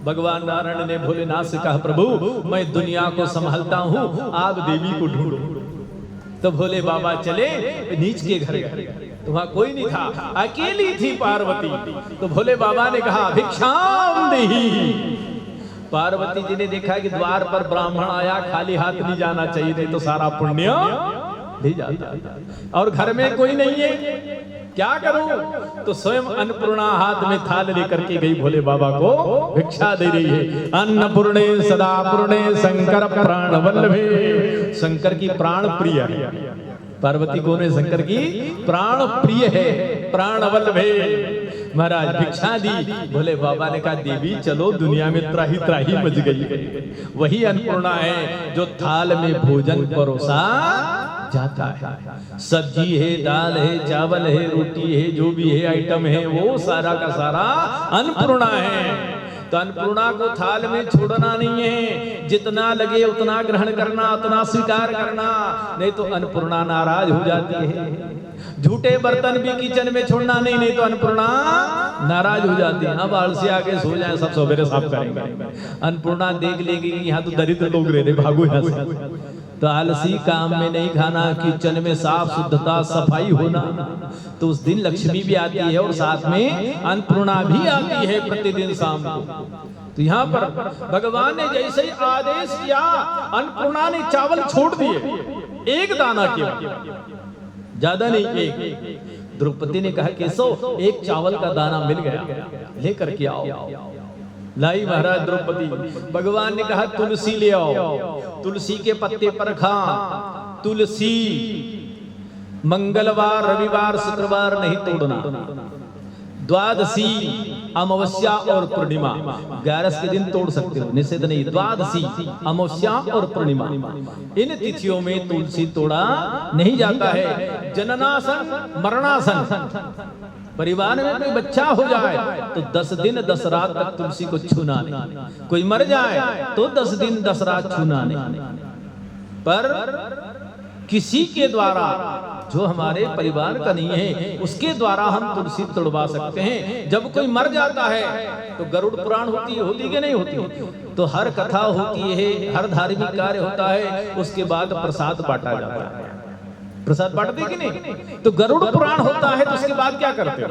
भगवान नारायण ने भोलेनाथ से कहा, प्रभु मैं दुनिया को संभालता हूँ, आप देवी को ढूंढो। तो भोले बाबा चले नीच के घर गए। तो वहां कोई नहीं था, अकेली थी पार्वती। तो भोले बाबा ने कहा, भिक्षाम देहि। पार्वती जी ने देखा कि द्वार पर ब्राह्मण आया, खाली हाथ नहीं जाना चाहिए, नहीं तो सारा पुण्य ले जाता। और घर में कोई नहीं है, क्या करूं? तो स्वयं अन्नपूर्णा हाथ में थाल लेकर के गई, भोले बाबा को भिक्षा दे रही है। अन्नपूर्णे सदा पूर्णे शंकर प्राण वल्लभे। शंकर की प्राण प्रिय है। पार्वती कौन है? शंकर की प्राण प्रिय है, प्राण वल्लभे। महाराज भिक्षा दी। भोले बाबा ने कहा, देवी चलो, दुनिया में त्राही त्राही मच गई। वही अन्नपूर्णा है जो थाल में भोजन परोसा जाता है। सब्जी है, दाल है, चावल है, रोटी है, जो भी है आइटम है, वो सारा का सारा अन्नपूर्णा है। तो अन्नपूर्णा को थाल में छोड़ना नहीं है, जितना लगे उतना ग्रहण करना, उतना स्वीकार करना, नहीं तो अन्नपूर्णा नाराज हो जाती है। झूठे बर्तन भी किचन में छोड़ना नहीं तो अन्नपूर्णा नाराज हो जाती है। अब आलसी आके सो जाए, सब सवेरे साफ करेंगे। अन्नपूर्णा देख लेगी यहाँ तो दरिद्र लोग रहते, भागो यहाँ से। तो आलसी काम में नहीं खाना, किचन में साफ शुद्धता सफाई होना, तो उस दिन लक्ष्मी भी आती है और साथ में अन्नपूर्णा भी आती है प्रतिदिन शाम को। तो यहाँ पर भगवान ने जैसे ही आदेश किया, अन्नपूर्णा ने चावल छोड़ दिए, एक दाना किया, ज्यादा नहीं, एक। द्रौपदी ने कहा, केशव एक चावल का दाना मिल गया, लेकर के आओ। लाई महाराज द्रौपदी। भगवान ने कहा, तुलसी ले आओ। तुलसी के पत्ते पर खा। तुलसी मंगलवार, रविवार, शुक्रवार नहीं तोड़ना। द्वादशी, अमावस्या और पूर्णिमा, 11 के दिन तोड़ सकते हो, निषेध नहीं। द्वादशी, अमावस्या और पूर्णिमा, इन तिथियों में तुलसी तोड़ा नहीं जाता है। जननासन, मरणासन, परिवार में कोई बच्चा हो जाए तो 10 दिन 10 रात तक तुलसी को छूना नहीं। कोई मर जाए तो 10 दिन 10 रात छूना नहीं। पर किसी के द्वारा जो हमारे परिवार का नहीं है, उसके द्वारा हम तुलसी तोड़वा सकते हैं। जब कोई मर जाता है तो गरुड़ पुराण होती कि नहीं होती? तो हर कथा होती है, हर धार्मिक कार्य होता है, उसके बाद प्रसाद बांटा जाता है। प्रसाद बांटते कि नहीं? तो गरुड़ पुराण होता है, तो उसके बाद क्या करते हो?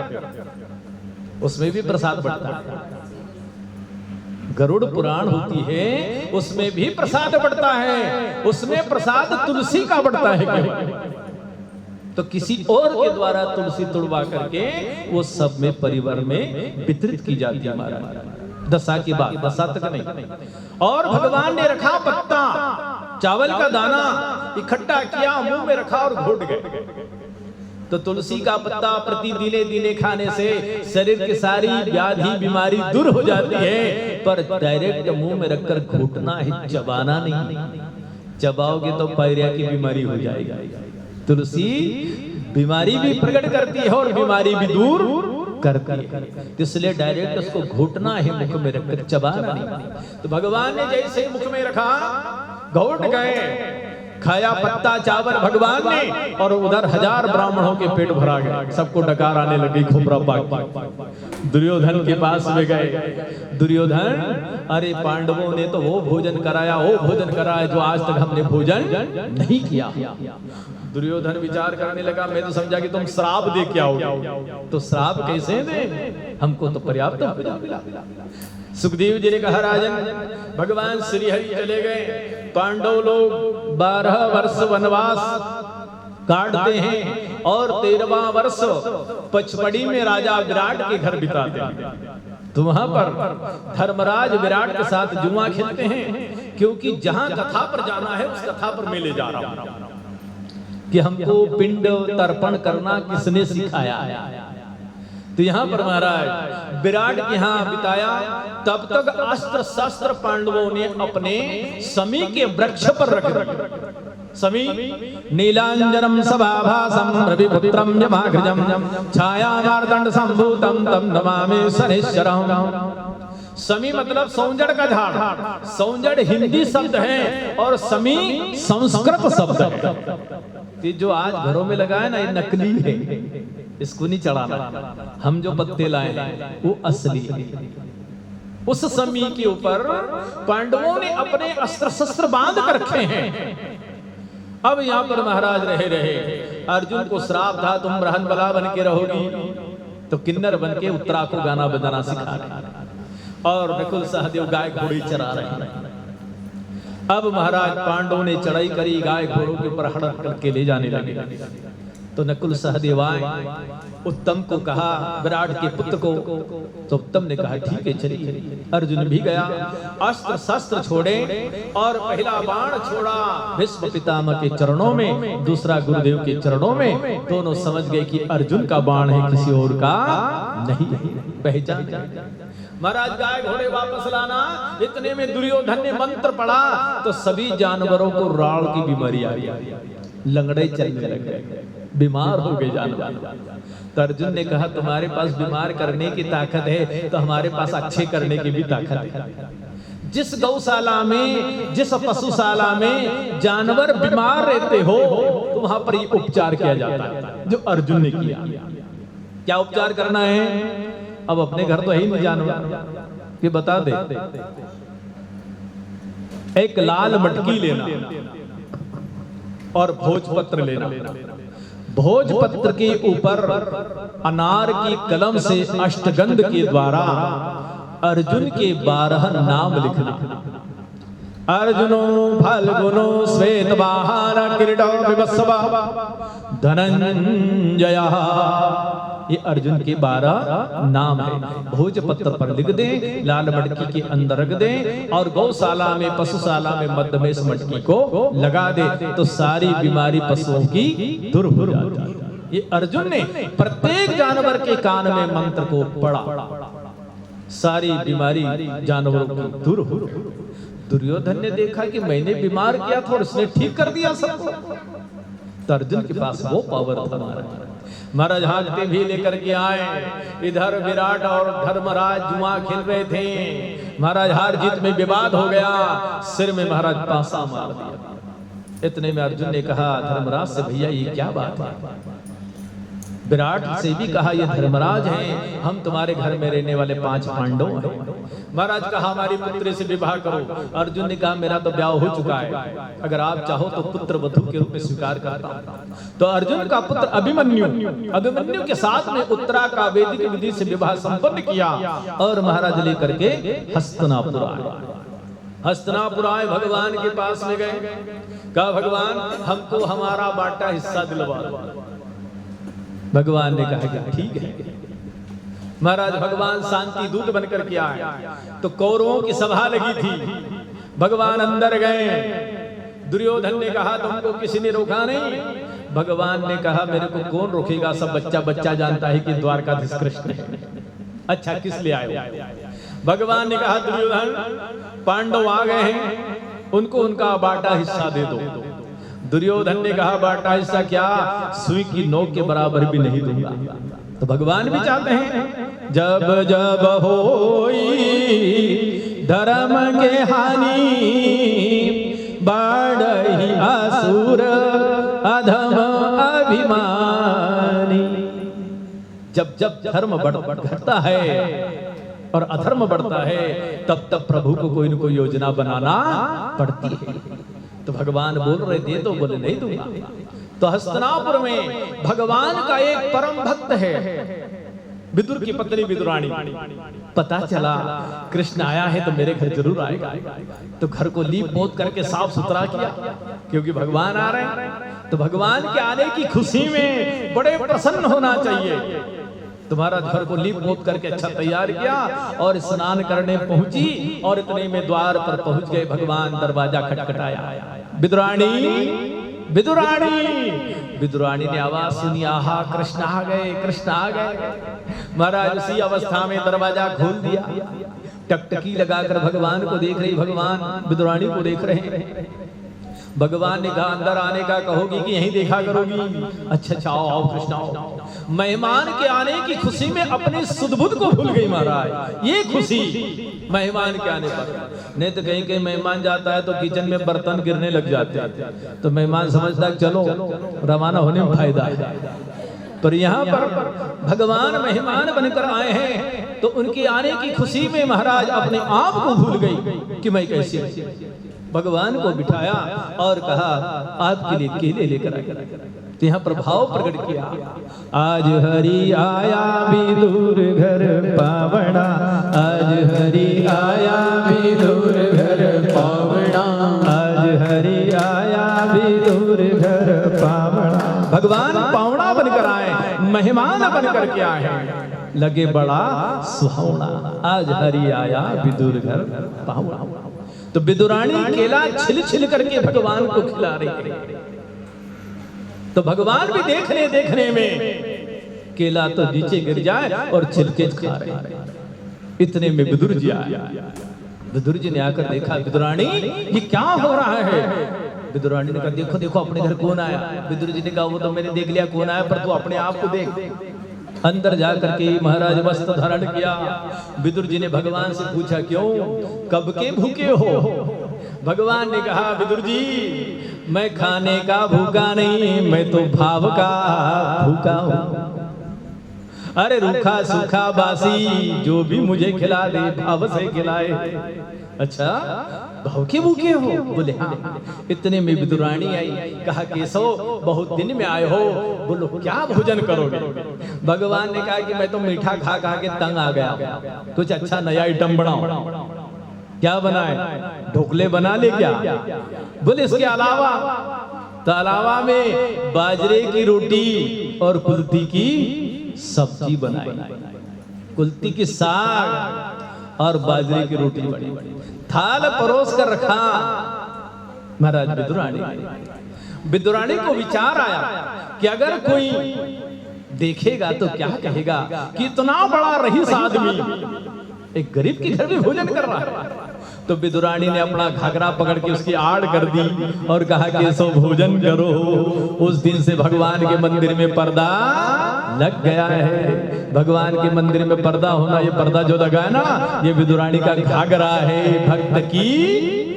उसमें भी प्रसाद बढ़ता है। गरुड़ पुराण होती है, उसमें भी प्रसाद बढ़ता है। उसमें प्रसाद तुलसी का बढ़ता है क्यों? तो किसी और के द्वारा तुलसी तोड़वा करके वो सब में परिवार में वितरित की जाती है महाराज। दशा की बात, दशा तक नहीं। और भगवान ने रखा पत्ता, चावल का दाना इकट्ठा किया, मुंह में रखा और घोट गए। तो तुलसी का पत्ता प्रति दिने दिने खाने से शरीर की सारी व्याधि बीमारी दूर हो जाती है, पर डायरेक्ट मुंह में रखकर घोटना है, चबाना नहीं। चबाओगे तो पायरिया की बीमारी हो जाएगी। तुलसी बीमारी भी प्रकट करती है और बीमारी भी दूर करती है, इसलिए डायरेक्ट उसको घोटना है, मुख में रखकर चबाना नहीं। तो भगवान ने जैसे मुख में रखा, घोट गए, खाया पत्ता चावल भगवान ने, और उधर 1000 ब्राह्मणों के पेट भरा गया, सबको डकार आने लगी, खोपरा पाक। दुर्योधन के पास में गए, दुर्योधन अरे पांडवों ने तो वो भोजन कराया, वो भोजन कराया जो आज तक हमने भोजन नहीं किया। दुर्योधन विचार करने लगा, मैं तो समझा कि तुम श्राप दे के आओगे, तो श्राप कैसे दे, हमको तो पर्याप्त भोजन मिला। सुखदेव जी ने कहा, राजन भगवान श्री हरि चले गए, पांडव लोग 12 वर्ष वनवास काटते हैं और 13वां वर्ष पचमढ़ी में राजा विराट के घर बिताते हैं। तो वहां पर धर्मराज विराट के साथ जुआ खेलते हैं, क्योंकि जहां कथा पर जाना है उस कथा पर मैं ले जा रहा हूं कि हमको पिंड तर्पण करना किसने सिखाया। तो यहाँ पर महाराज विराट के यहाँ बिताया। तब तक अस्त्र शस्त्र पांडवों ने अपने समी के वृक्ष पर रख दिए। समी नीलांजनम सभाभासम रविपुत्रम यमाग्रजम छायामार्दंड संभूतम तम नमामि शनिश्चरम्। समी मतलब सौंजड़ का झाड़। सौंजड़ हिंदी शब्द है और समी संस्कृत शब्द है। ये जो आज घरों में लगा है ना, ये नकली है, इसको नहीं चढ़ाना। हम जो पत्ते लाए वो असली है। उस समी के ऊपर पांडवों ने अपने अस्त्र शस्त्र बांध कर रखे हैं। अब यहाँ पर महाराज रहे अर्जुन को श्राप था, तुम रहन बला बन के रहोगी, तो किन्नर बन के उत्तरा को गाना बजाना सिखा रहे, और नकुल सहदेव गाय घोड़ी चरा रहे हैं। अब महाराज पांडवों ने चढ़ाई करी, गाय घोड़ों के ऊपर हड़प करके ले जाने लगे। तो नकुल सहदेव आए, उत्तम को कहा, विराट के पुत्र को, तो उत्तम ने कहा ठीक है चलिए। अर्जुन भी गया, अस्त्र शस्त्र छोड़े और पहला बाण छोड़ा भीष्म पितामह के चरणों में, दूसरा गुरुदेव के चरणों में। दोनों समझ गए कि अर्जुन का बाण है, किसी और का नहीं, पहचान गए। महाराज गाय घोड़े वापस लाना, इतने में दुर्योधन ने मंत्र पढ़ा तो सभी जानवरों को राड़ की बीमारी आ गई, लंगड़े चलने लग गए, बीमार हो गए जानवर। तो अर्जुन ने कहा तुम्हारे पास बीमार करने की ताकत है, तो हमारे पास अच्छे करने की भी ताकत है। जिस गौशाला में, जिस पशुशाला में जानवर बीमार रहते हो, तो वहां पर ये उपचार किया जाता है जो अर्जुन ने किया। क्या उपचार करना है? अब अपने घर तो है ही नहीं जानवर, ये बता दे। एक लाल मटकी लेना और भोजपत्र लेना। भोजपत्र के ऊपर अनार की कलम से अष्टगंध के द्वारा अर्जुन के 12 नाम लिखना। अर्जुनो फाल्गुनो श्वेतवाहन किरीटो विवस्वा धनंजयः। ये अर्जुन के 12 नाम है। भोजपत्र पर लिख दे, लाल मटकी के अंदर रख दे और गौशाला में, पशुशाला में मध्य में इस मटकी को लगा दे, तो सारी बीमारी पशुओं की दूर हो जाती है। ये अर्जुन ने प्रत्येक जानवर के कान में मंत्र को पढ़ा, सारी बीमारी जानवरों की दूर हो। दुर्योधन ने देखा कि मैंने बीमार किया था और उसने ठीक कर दिया सबको। तो अर्जुन के पास वो पावर था। महाराज हाथी भी लेकर के आए। इधर विराट और धर्मराज जुआ खेल रहे थे। महाराज हार जीत में विवाद हो गया, सिर में महाराज पासा मार दिया। इतने में अर्जुन ने कहा धर्मराज से, भैया ये क्या बात है? विराट से भी कहा ये धर्मराज हैं, हम तुम्हारे घर में रहने वाले 5 पांडव हैं। महाराज कहा हमारी पुत्री से विवाह करो। अर्जुन ने कहा मेरा तो ब्याह हो चुका है, अगर आप चाहो तो पुत्र वधू के रूप में स्वीकार करता हूं। तो अर्जुन का पुत्र अभिमन्यु के साथ में उत्तरा का वैदिक विधि से विवाह संपन्न किया और महाराज लेकर के हस्तिनापुर आए। हस्तिनापुर आए, भगवान के पास में गए, कहा भगवान हमको हमारा बांटा हिस्सा दिलवा दो। भगवान ने कहा ठीक है। महाराज भगवान शांति दूत बनकर के आए। तो कौरवों की सभा लगी थी, भगवान अंदर गए। दुर्योधन ने कहा तुमको किसी ने रोका नहीं। भगवान ने कहा मेरे को कौन रोकेगा, सब बच्चा बच्चा जानता है कि द्वारकाधीश कृष्ण है। अच्छा किस लिए आए हो? भगवान ने कहा दुर्योधन पांडव आ गए हैं, उनको उनका बांटा हिस्सा दे दो। दुर्योधन ने कहा बांटा हिस्सा क्या, सुई की नोक के बराबर भी नहीं दूंगा। तो भगवान भी चाहते हैं जब जब होई धर्म के हानि, बढ़ई असुर अधम अभिमानी। जब जब धर्म घटता है और अधर्म बढ़ता है, तब तब प्रभु को कोई न कोई योजना बनाना पड़ती है। तो भगवान बोल रहे थे तो बोले नहीं दूंगा। तो हस्तिनापुर में भगवान का एक परम भक्त है, विदुर की पत्नी विदुरानी। पता चला कृष्ण आया है तो मेरे घर जरूर आएगा। तो घर को लीप पोत करके साफ सुथरा किया, क्योंकि भगवान आ रहे हैं। तो भगवान के आने की खुशी में बड़े प्रसन्न होना चाहिए। तुम्हारा घर को लीप पोत करके अच्छा तैयार किया और स्नान करने पहुंची, और इतने में द्वार पर पहुंच गए भगवान। दरवाजा खटखटाया, विदुरानी विदुरानी। विदुरानी ने आवाज सुनी, आहा कृष्ण आ गए, कृष्ण आ गए। महाराज उसी अवस्था में दरवाजा खोल दिया, टकटकी लगाकर भगवान को देख रही, भगवान विदुरानी को देख रहे हैं। भगवान ने कहा अंदर आने का कहोगी कि यहीं देखा करोगी? अच्छा अच्छा आओ आओ कृष्ण आओ। मेहमान के आने की खुशी में अपनी सुध-बुध को भूल गई महाराज। ये खुशी मेहमान के आने पर। नहीं तो कहीं कहीं मेहमान जाता है तो किचन में बर्तन गिरने लग जाते हैं, तो मेहमान समझता है चलो रवाना होने में फायदा है। पर यहाँ पर भगवान मेहमान बनकर आए हैं, तो उनके आने की खुशी में महाराज अपने आप को भूल गई कि मैं कैसे। भगवान को बिठाया और कहा आपके लिए केले लेकर आए। तो यहाँ प्रभाव प्रकट किया, आज हरि आया विदुर घर पावना, आज हरि आया विदुर घर पावना, आज हरि आया विदुर घर पावना। भगवान पावना बनकर आए, मेहमान बनकर के आए हैं, लगे बड़ा सुहावना। आज हरि आया विदुर घर पावना। तो विदुरानी केला छिल छिल करके भगवान को खिला रही है। तो भगवान भी देखने देखने में केला तो नीचे गिर जाए और छिलके खा रहे हैं। इतने में विदुर जी आया। विदुर जी ने आकर देखा, विदुरानी ये क्या हो रहा है? विदुरानी ने कहा देखो देखो अपने घर कौन आया। विदुर जी ने कहा वो तो मैंने देख लिया कौन आया, पर तू अपने आप को देख। अंदर जाकर के महाराज वस्त्र धारण किया। विदुर जी ने भगवान से पूछा क्यों, कब के भूखे हो? भगवान ने कहा विदुर जी मैं खाने का भूखा नहीं, मैं तो भाव का भूखा हूं। अरे रूखा सूखा बासी जो भी मुझे खिला दे, भाव से खिलाए। अच्छा भाव के भूखे हो? बोले हाँ। इतने में विदुरानी आई, कहा केशव बहुत दिन में आए हो, बोलो क्या भोजन करोगे? भगवान ने कहा कि मैं तो मीठा खा खा के तंग आ गया, कुछ अच्छा नया आइटम बनाओ। क्या बनाए? ढोकले बना ले क्या? बोले इसके अलावा? तो अलावा में बाजरे की रोटी और कुल्थी की सब्जी बनाई, कुल्थी की साग और बाजरे की रोटी बनी, थाल परोस कर रखा। महाराज विदुरानी को विचार आया कि अगर कोई देखेगा तो क्या कहेगा कि इतना बड़ा रईस आदमी एक गरीब के घर में भोजन कर रहा है। तो विदुरानी ने अपना घाघरा पकड़ के उसकी आड़ कर दी और कहा कि सो भोजन करो। उस दिन से भगवान के मंदिर में पर्दा लग गया है। भगवान के मंदिर में पर्दा होना, ये पर्दा जो लगा है ना, ये विदुरानी का घाघरा है, भक्त की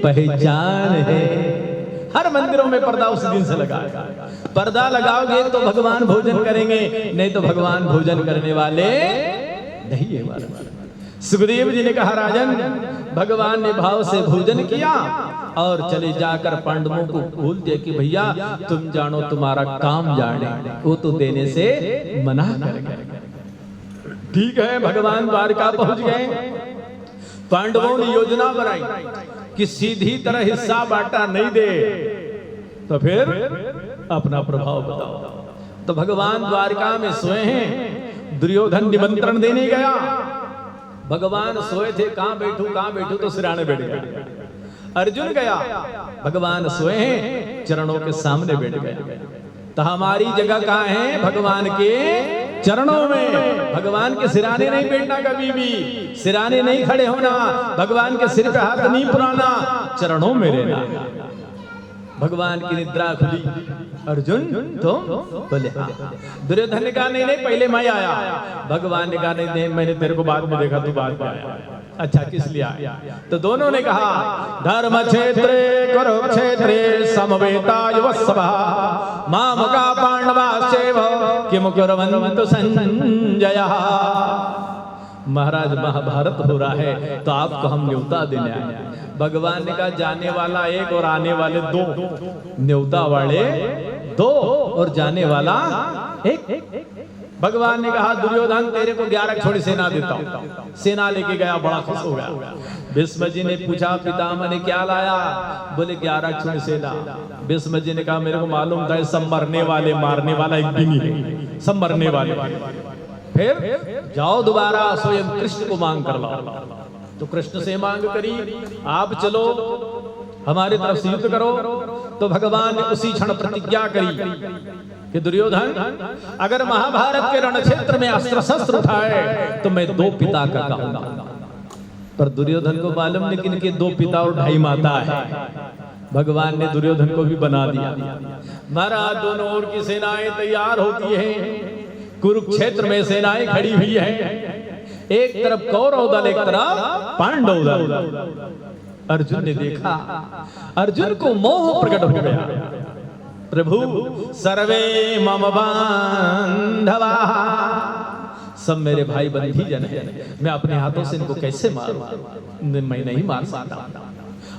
पहचान है। हर मंदिरों में पर्दा उस दिन से लगा है। पर्दा लगाओगे तो भगवान भोजन करेंगे, नहीं तो भगवान भोजन करने वाले नहीं है। सुखदेव जी ने कहा राजन, भगवान ने भाव से भोजन किया और चले जाकर पांडवों को बोल दिया कि भैया तुम जानो तुम्हारा काम जाने, वो तो देने से मना कर गए। ठीक है, भगवान द्वारका पहुंच गए। पांडवों ने योजना बनाई कि सीधी तरह हिस्सा बांटा नहीं दे तो फिर अपना प्रभाव बताओ। तो भगवान द्वारका में सोए हैं। दुर्योधन निमंत्रण देने गया, भगवान सोए थे, कहां बैठू तो सिराने बैठ गया। अर्जुन गया, भगवान सोए हैं, चरणों के सामने बैठ गए। तो हमारी जगह कहाँ है? भगवान के चरणों में। भगवान के सिराने नहीं बैठना, कभी भी सिराने नहीं खड़े होना, भगवान के सिर पे हाथ नहीं पुराना, चरणों में रहना। भगवान की निद्रा खुली। अर्जुन तुम बोले हाँ। दुर्योधन ने कहा नहीं नहीं पहले मैं आया। भगवान ने कहा नहीं नहीं मैंने तेरे को बाद में देखा, तू बाद में आया। अच्छा किस लिए आया? तो दोनों ने कहा धर्म क्षेत्रे कुरुक्षेत्रे समवेतायुवस्सभा मामका पांडवाश्चैव किम कुर्वन्तु संजयः। महाराज महाभारत हो रहा है तो आपको हम न्योता देने आए। भगवान ने कहा जाने वाला एक और आने वाले दो, न्योता वाले दो और जाने वाला एक। भगवान ने कहा दुर्योधन तेरे को 11 छोड़ी सेना देता हूं। सेना लेके गया, बड़ा खुश हो गया। भीष्म जी ने पूछा पितामह ने क्या लाया? बोले 11 छोड़ी सेना। भीष्म जी ने कहा मेरे को मालूम था सब मरने वाले, मारने वाला एक भी नहीं है, सब मरने वाले। फिर जाओ दोबारा स्वयं कृष्ण को मांग कर लाओ। तो कृष्ण से मांग करी, आप चलो हमारी तरफ से युद्ध करो। तो भगवान ने उसी क्षण प्रतिज्ञा करी कि दुर्योधन अगर महाभारत के रण क्षेत्र में अस्त्र शस्त्र उठाए तो मैं 2 पिता का कहूंगा। पर दुर्योधन को मालूम लेकिन के 2 पिता और 2.5 माता है। भगवान ने दुर्योधन को भी बना दिया। महाराज दोनों ओर की सेनाएं तैयार होती है, कुरुक्षेत्र में सेनाएं खड़ी हुई है। एक तरफ कौरव दल, एक तरफ पांडव दल। अर्जुन ने देखा, अर्जुन को मोह प्रकट हो गया। प्रभु सर्वे मम बांधवा, सब मेरे भाई बंधी जन है, मैं अपने हाथों से इनको कैसे मारूं? मैं नहीं मार सकता।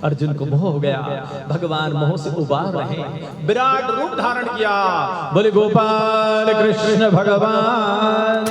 अर्जुन को मोह हो गया। भगवान मोह से उबार रहे, विराट रूप धारण किया। बोले गोपाल कृष्ण भगवान